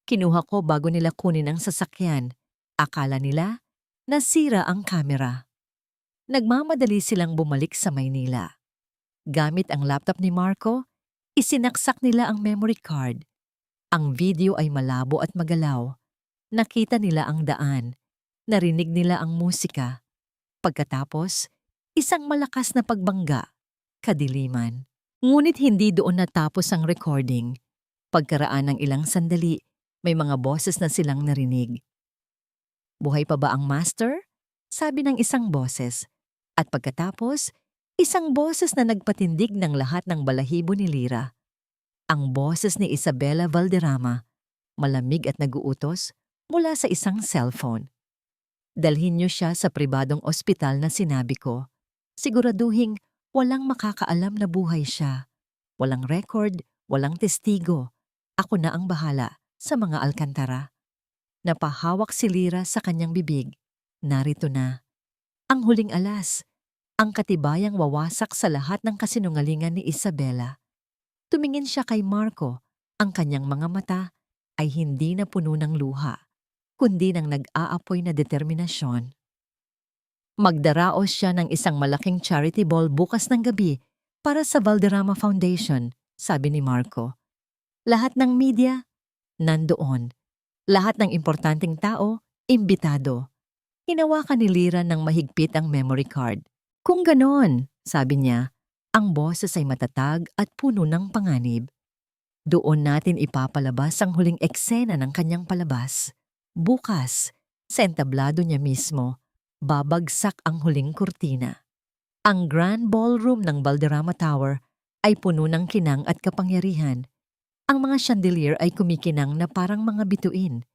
"Kinuha ko bago nila kunin ang sasakyan. Akala nila nasira ang kamera." Nagmamadali silang bumalik sa Maynila. Gamit ang laptop ni Marco, isinaksak nila ang memory card. Ang video ay malabo at magalaw. Nakita nila ang daan. Narinig nila ang musika. Pagkatapos, isang malakas na pagbangga, kadiliman. Ngunit hindi doon natapos ang recording. Pagkaraan ng ilang sandali, may mga boses na silang narinig. "Buhay pa ba ang master?" sabi ng isang boses. At pagkatapos, isang boses na nagpatindig ng lahat ng balahibo ni Lyra. Ang boses ni Isabela Valderrama, malamig at naguutos mula sa isang cellphone. "Dalhin niyo siya sa pribadong ospital na sinabi ko. Siguraduhing walang makakaalam na buhay siya. Walang record, walang testigo. Ako na ang bahala sa mga alkantara." Napahawak si Lyra sa kanyang bibig. Narito na. Ang huling alas. Ang katibayang wawasak sa lahat ng kasinungalingan ni Isabela. Tumingin siya kay Marco. Ang kanyang mga mata ay hindi na puno ng luha, kundi ng nag-aapoy na determinasyon. Magdaraos siya ng isang malaking charity ball bukas ng gabi para sa Valderrama Foundation, sabi ni Marco. Lahat ng media, nandoon. Lahat ng importanteng tao, imbitado. Hinawakan ni Lyra ng mahigpit ang memory card. "Kung ganon," sabi niya, ang boses ay matatag at puno ng panganib. "Doon natin ipapalabas ang huling eksena ng kanyang palabas. Bukas, sa entablado niya mismo, babagsak ang huling kurtina." Ang grand ballroom ng Valderrama Tower ay puno ng kinang at kapangyarihan. Ang mga chandelier ay kumikinang na parang mga bituin.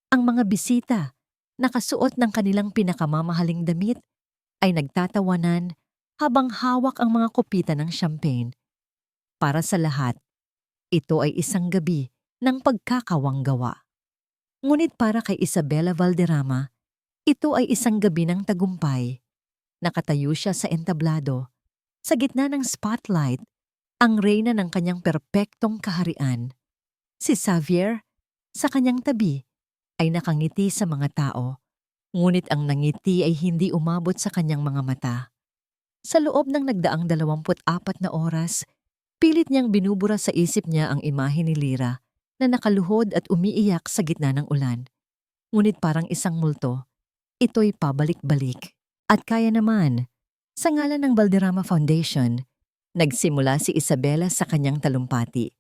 Ang mga bisita, nakasuot ng kanilang pinakamamahaling damit, ay nagtatawanan habang hawak ang mga kopita ng champagne. Para sa lahat, ito ay isang gabi ng pagkakawanggawa. Ngunit para kay Isabela Valderrama, ito ay isang gabi ng tagumpay. Nakatayo siya sa entablado, sa gitna ng spotlight, ang reyna ng kanyang perpektong kaharian. Si Xavier, sa kanyang tabi, ay nakangiti sa mga tao, ngunit ang nangiti ay hindi umabot sa kanyang mga mata. Sa loob ng nagdaang 24 na oras, pilit niyang binubura sa isip niya ang imahe ni Lyra na nakaluhod at umiiyak sa gitna ng ulan. Ngunit parang isang multo, ito'y pabalik-balik. At kaya naman, sa ngalan ng Valderrama Foundation, nagsimula si Isabela sa kanyang talumpati.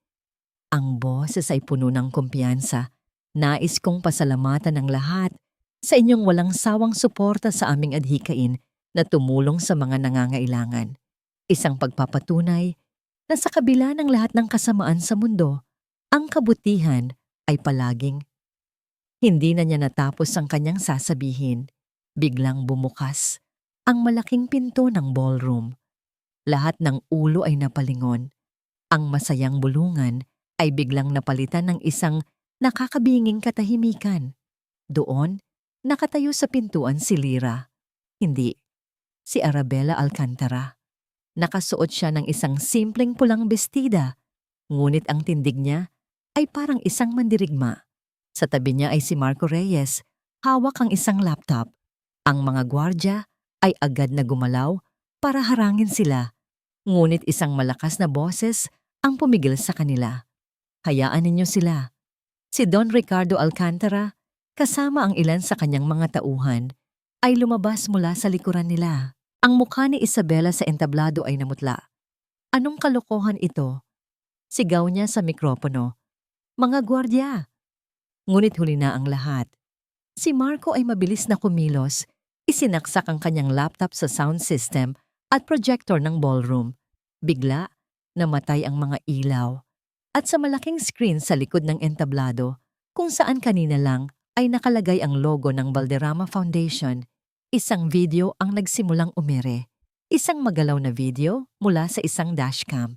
Ang boses ay puno ng kumpiyansa. "Nais kong pasalamatan ng lahat sa inyong walang sawang suporta sa aming adhikain na tumulong sa mga nangangailangan. Isang pagpapatunay na sa kabila ng lahat ng kasamaan sa mundo, ang kabutihan ay palaging." Hindi na niya natapos ang kanyang sasabihin. Biglang bumukas ang malaking pinto ng ballroom. Lahat ng ulo ay napalingon. Ang masayang bulungan ay biglang napalitan ng isang nakakabinging katahimikan. Doon, nakatayo sa pintuan si Lyra. Hindi. Si Arabella Alcantara. Nakasuot siya ng isang simpleng pulang bestida, ngunit ang tindig niya ay parang isang mandirigma. Sa tabi niya ay si Marco Reyes, hawak ang isang laptop. Ang mga gwardya ay agad na gumalaw para harangin sila, ngunit isang malakas na boses ang pumigil sa kanila. Hayaan ninyo sila. Si Don Ricardo Alcantara, kasama ang ilan sa kanyang mga tauhan, ay lumabas mula sa likuran nila. Ang mukha ni Isabela sa entablado ay namutla. Anong kalokohan ito? Sigaw niya sa mikropono. Mga gwardya! Ngunit huli na ang lahat. Si Marco ay mabilis na kumilos, isinaksak ang kanyang laptop sa sound system at projector ng ballroom. Bigla, namatay ang mga ilaw. At sa malaking screen sa likod ng entablado, kung saan kanina lang ay nakalagay ang logo ng Valderrama Foundation, isang video ang nagsimulang umere. Isang magalaw na video mula sa isang dashcam.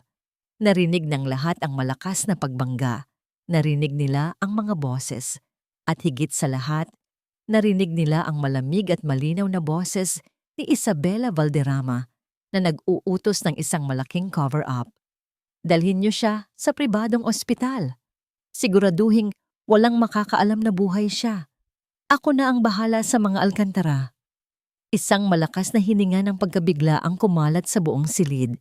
Narinig ng lahat ang malakas na pagbangga. Narinig nila ang mga boses. At higit sa lahat, narinig nila ang malamig at malinaw na boses ni Isabela Valderrama na nag-uutos ng isang malaking cover-up. Dalhin niyo siya sa pribadong ospital. Siguraduhing walang makakaalam na buhay siya. Ako na ang bahala sa mga Alcantara. Isang malakas na hininga ng pagkabigla ang kumalat sa buong silid.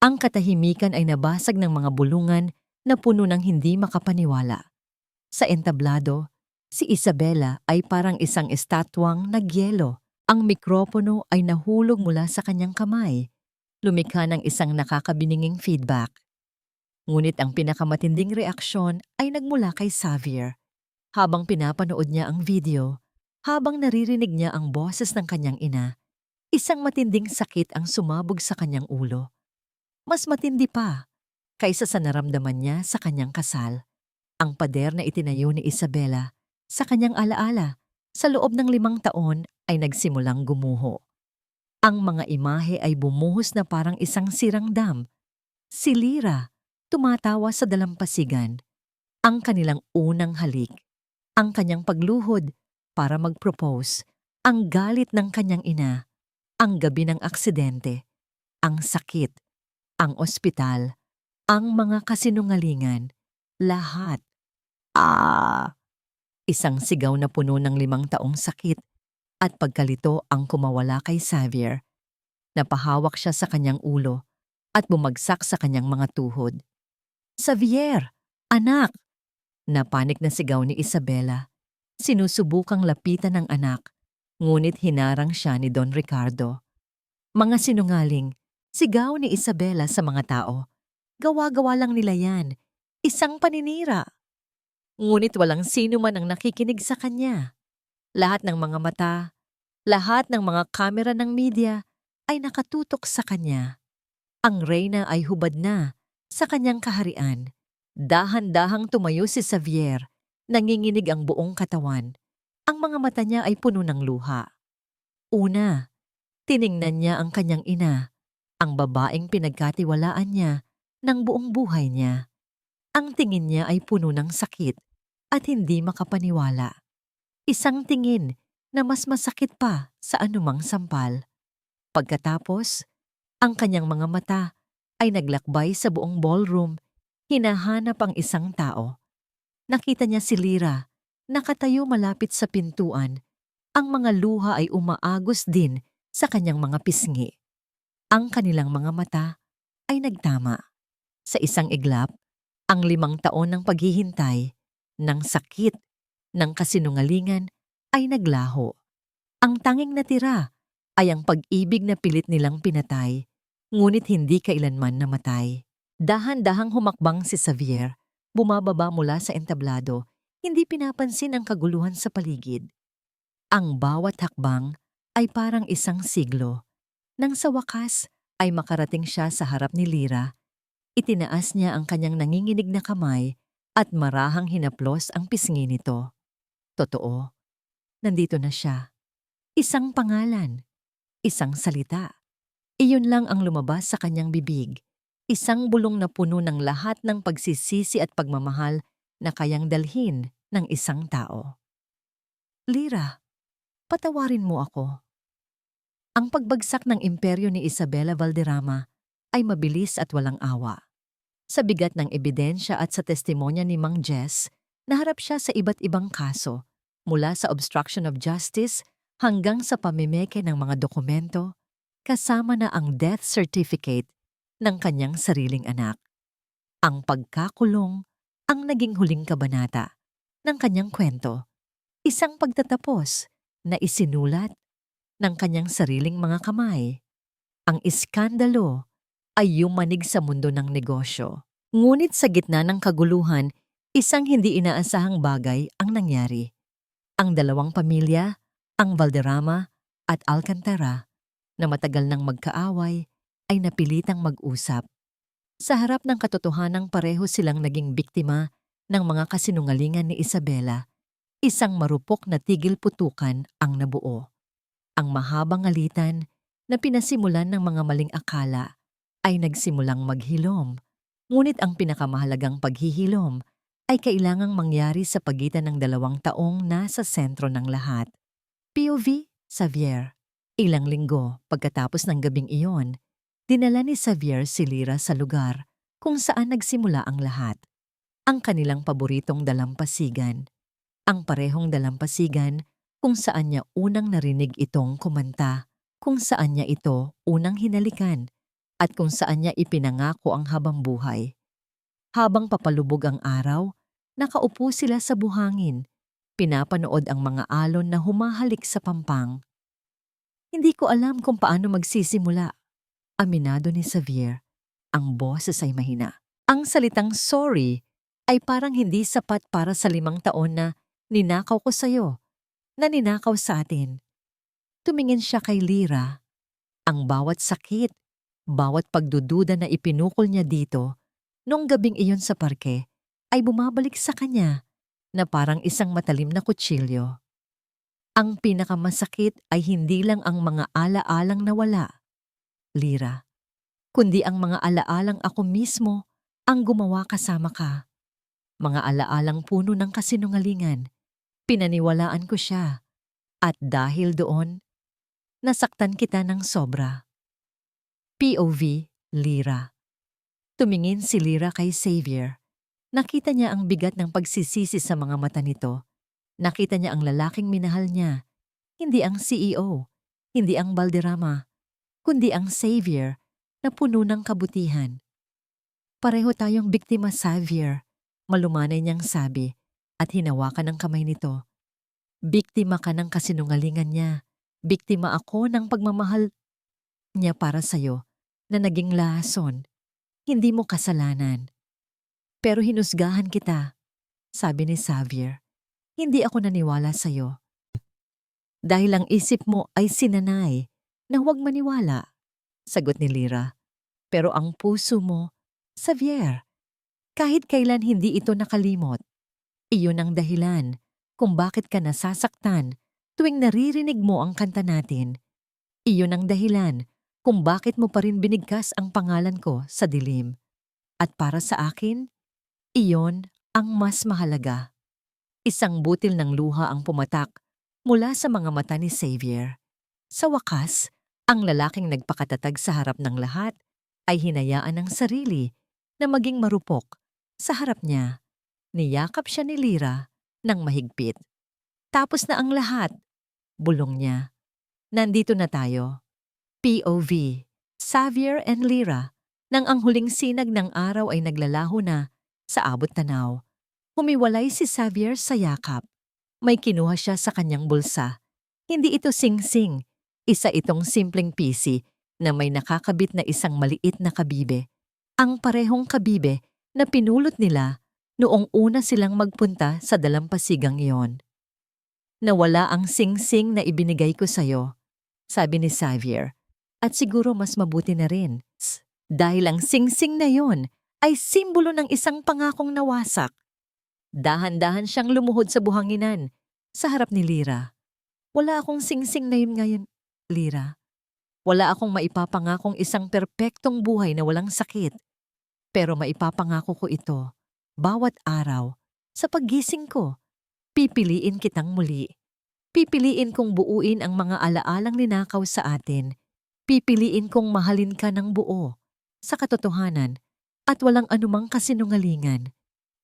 Ang katahimikan ay nabasag ng mga bulungan na puno ng hindi makapaniwala. Sa entablado, si Isabela ay parang isang estatwang nagyelo. Ang mikropono ay nahulog mula sa kanyang kamay. Lumikha ng isang nakakabininging feedback. Ngunit ang pinakamatinding reaksyon ay nagmula kay Xavier. Habang pinapanood niya ang video, habang naririnig niya ang boses ng kanyang ina, isang matinding sakit ang sumabog sa kanyang ulo. Mas matindi pa kaysa sa naramdaman niya sa kanyang kasal. Ang pader na itinayo ni Isabela sa kanyang alaala sa loob ng 5 taon ay nagsimulang gumuho. Ang mga imahe ay bumuhos na parang isang sirang dam. Si Lyra, tumatawa sa dalampasigan. Ang kanilang unang halik. Ang kanyang pagluhod para mag-propose. Ang galit ng kanyang ina. Ang gabi ng aksidente. Ang sakit. Ang ospital. Ang mga kasinungalingan. Lahat. Isang sigaw na puno ng 5 taong sakit at pagkalito ang kumawala kay Xavier. Napahawak siya sa kanyang ulo at bumagsak sa kanyang mga tuhod. Xavier! Anak! Napanik na sigaw ni Isabela. Sinusubukang lapitan ng anak, ngunit hinarang siya ni Don Ricardo. Mga sinungaling, sigaw ni Isabela sa mga tao. Gawa-gawa lang nila yan. Isang paninira. Ngunit walang sino man ang nakikinig sa kanya. Lahat ng mga mata, lahat ng mga kamera ng media ay nakatutok sa kanya. Ang reyna ay hubad na sa kanyang kaharian. Dahan-dahang tumayo si Xavier, nanginginig ang buong katawan. Ang mga mata niya ay puno ng luha. Una, tiningnan niya ang kanyang ina, ang babaeng pinagkatiwalaan niya ng buong buhay niya. Ang tingin niya ay puno ng sakit at hindi makapaniwala. Isang tingin na mas masakit pa sa anumang sampal. Pagkatapos, ang kanyang mga mata ay naglakbay sa buong ballroom, hinahanap ang isang tao. Nakita niya si Lyra, nakatayo malapit sa pintuan. Ang mga luha ay umaagos din sa kanyang mga pisngi. Ang kanilang mga mata ay nagtama. Sa isang iglap, ang 5 taon ng paghihintay, ng sakit, ng kasinungalingan ay naglaho. Ang tanging natira ay ang pag-ibig na pilit nilang pinatay, ngunit hindi kailanman namatay. Dahan-dahang humakbang si Xavier, bumababa mula sa entablado, hindi pinapansin ang kaguluhan sa paligid. Ang bawat hakbang ay parang isang siglo. Nang sa wakas ay makarating siya sa harap ni Lyra, itinaas niya ang kanyang nanginginig na kamay at marahang hinaplos ang pisngi nito. Totoo, nandito na siya. Isang pangalan, isang salita. Iyon lang ang lumabas sa kanyang bibig. Isang bulong na puno ng lahat ng pagsisisi at pagmamahal na kayang dalhin ng isang tao. Lyra, patawarin mo ako. Ang pagbagsak ng imperyo ni Isabela Valderrama ay mabilis at walang awa. Sa bigat ng ebidensya at sa testimonya ni Mang Jess, naharap siya sa iba't ibang kaso, mula sa obstruction of justice hanggang sa pamimeke ng mga dokumento, kasama na ang death certificate ng kanyang sariling anak. Ang pagkakulong ang naging huling kabanata ng kanyang kwento, isang pagtatapos na isinulat ng kanyang sariling mga kamay. Ang iskandalo ay yumanig sa mundo ng negosyo. Ngunit sa gitna ng kaguluhan, isang hindi inaasahang bagay ang nangyari. Ang dalawang pamilya, ang Valderrama at Alcantara, na matagal nang magkaaway, ay napilitang mag-usap. Sa harap ng katotohanang pareho silang naging biktima ng mga kasinungalingan ni Isabela, isang marupok na tigil-putukan ang nabuo. Ang mahabang alitan na pinasimulan ng mga maling akala ay nagsimulang maghilom, ngunit ang pinakamahalagang paghihilom ay kailangang mangyari sa pagitan ng dalawang taong nasa sentro ng lahat. POV, Xavier. Ilang linggo pagkatapos ng gabing iyon, dinala ni Xavier si Lyra sa lugar kung saan nagsimula ang lahat. Ang kanilang paboritong dalampasigan. Ang parehong dalampasigan kung saan niya unang narinig itong kumanta, kung saan niya ito unang hinalikan, at kung saan niya ipinangako ang habang buhay. Habang papalubog ang araw, nakaupo sila sa buhangin, pinapanood ang mga alon na humahalik sa pampang. Hindi ko alam kung paano magsisimula, aminado ni Xavier. Ang boses ay mahina. Ang salitang sorry ay parang hindi sapat para sa 5 taon na ninakaw ko sa'yo, na ninakaw sa atin. Tumingin siya kay Lyra. Ang bawat sakit, bawat pagdududa na ipinukol niya dito, nung gabing iyon sa parke, ay bumabalik sa kanya na parang isang matalim na kutsilyo. Ang pinakamasakit ay hindi lang ang mga alaalang nawala, Lyra, kundi ang mga alaalang ako mismo ang gumawa kasama ka. Mga alaalang puno ng kasinungalingan. Pinaniwalaan ko siya, at dahil doon, nasaktan kita ng sobra. POV, Lyra. Tumingin si Lyra kay Xavier. Nakita niya ang bigat ng pagsisisi sa mga mata nito. Nakita niya ang lalaking minahal niya, hindi ang CEO, hindi ang Valderrama, kundi ang Xavier na puno ng kabutihan. Pareho tayong biktima, Xavier, malumanay niyang sabi at hinawakan ang kamay nito. Biktima ka ng kasinungalingan niya. Biktima ako ng pagmamahal niya para sa'yo na naging lason. Hindi mo kasalanan. Pero hinusgahan kita, sabi ni Xavier. Hindi ako naniwala sa'yo. Dahil ang isip mo ay sinanay na huwag maniwala, sagot ni Lyra. Pero ang puso mo, Xavier, kahit kailan hindi ito nakalimot. Iyon ang dahilan kung bakit ka nasasaktan tuwing naririnig mo ang kanta natin. Iyon ang dahilan kung bakit mo pa rin binigkas ang pangalan ko sa dilim. At para sa akin, iyon ang mas mahalaga. Isang butil ng luha ang pumatak mula sa mga mata ni Xavier. Sa wakas, ang lalaking nagpakatatag sa harap ng lahat ay hinayaan ng sarili na maging marupok sa harap niya. Niyakap siya ni Lyra ng mahigpit. Tapos na ang lahat, bulong niya. Nandito na tayo. POV, Xavier and Lyra, nang ang huling sinag ng araw ay naglalaho na sa abot tanaw. Humiwalay si Xavier sa yakap. May kinuha siya sa kanyang bulsa. Hindi ito sing-sing. Isa itong simpleng PC na may nakakabit na isang maliit na kabibe. Ang parehong kabibe na pinulot nila noong una silang magpunta sa dalampasigang iyon. Nawala ang sing-sing na ibinigay ko sa'yo, sabi ni Xavier. At siguro mas mabuti na rin. Dahil ang sing-sing na yon ay simbolo ng isang pangakong nawasak. Dahan-dahan siyang lumuhod sa buhanginan, sa harap ni Lyra. Wala akong sing-sing na yun ngayon, Lyra. Wala akong maipapangakong isang perpektong buhay na walang sakit. Pero maipapangako ko ito, bawat araw, sa paggising ko, pipiliin kitang muli. Pipiliin kong buuin ang mga alaalang ninakaw sa atin. Pipiliin kong mahalin ka ng buo, sa katotohanan, at walang anumang kasinungalingan.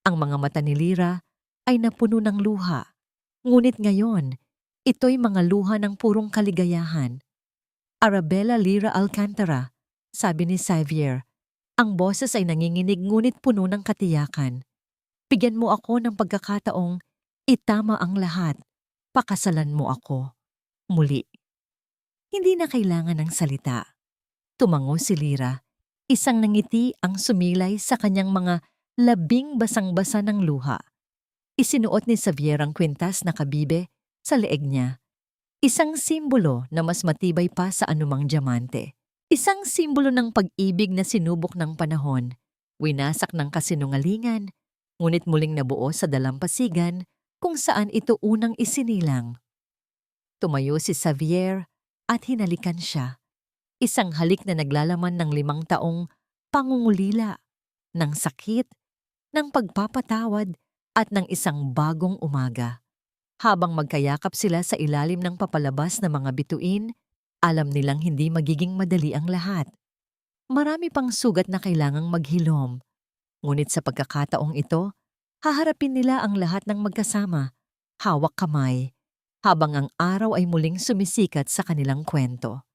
Ang mga mata ni Lyra ay napuno ng luha. Ngunit ngayon, ito'y mga luha ng purong kaligayahan. Arabella Lyra Alcantara, sabi ni Xavier. Ang boses ay nanginginig ngunit puno ng katiyakan. Bigyan mo ako ng pagkakataong itama ang lahat. Pakasalan mo ako. Muli. Hindi na kailangan ng salita. Tumango si Lyra. Isang nangiti ang sumilay sa kanyang mga labing basang-basa ng luha. Isinuot ni Xavier ang kwintas na kabibe sa leeg niya. Isang simbolo na mas matibay pa sa anumang diamante. Isang simbolo ng pag-ibig na sinubok ng panahon. Winasak ng kasinungalingan, ngunit muling nabuo sa dalampasigan kung saan ito unang isinilang. Tumayo si Xavier at hinalikan siya. Isang halik na naglalaman ng 5 taong pangungulila, ng sakit, ng pagpapatawad at ng isang bagong umaga. Habang magkayakap sila sa ilalim ng papalabas na mga bituin, alam nilang hindi magiging madali ang lahat. Marami pang sugat na kailangang maghilom. Ngunit sa pagkakataong ito, haharapin nila ang lahat ng magkasama, hawak kamay, habang ang araw ay muling sumisikat sa kanilang kwento.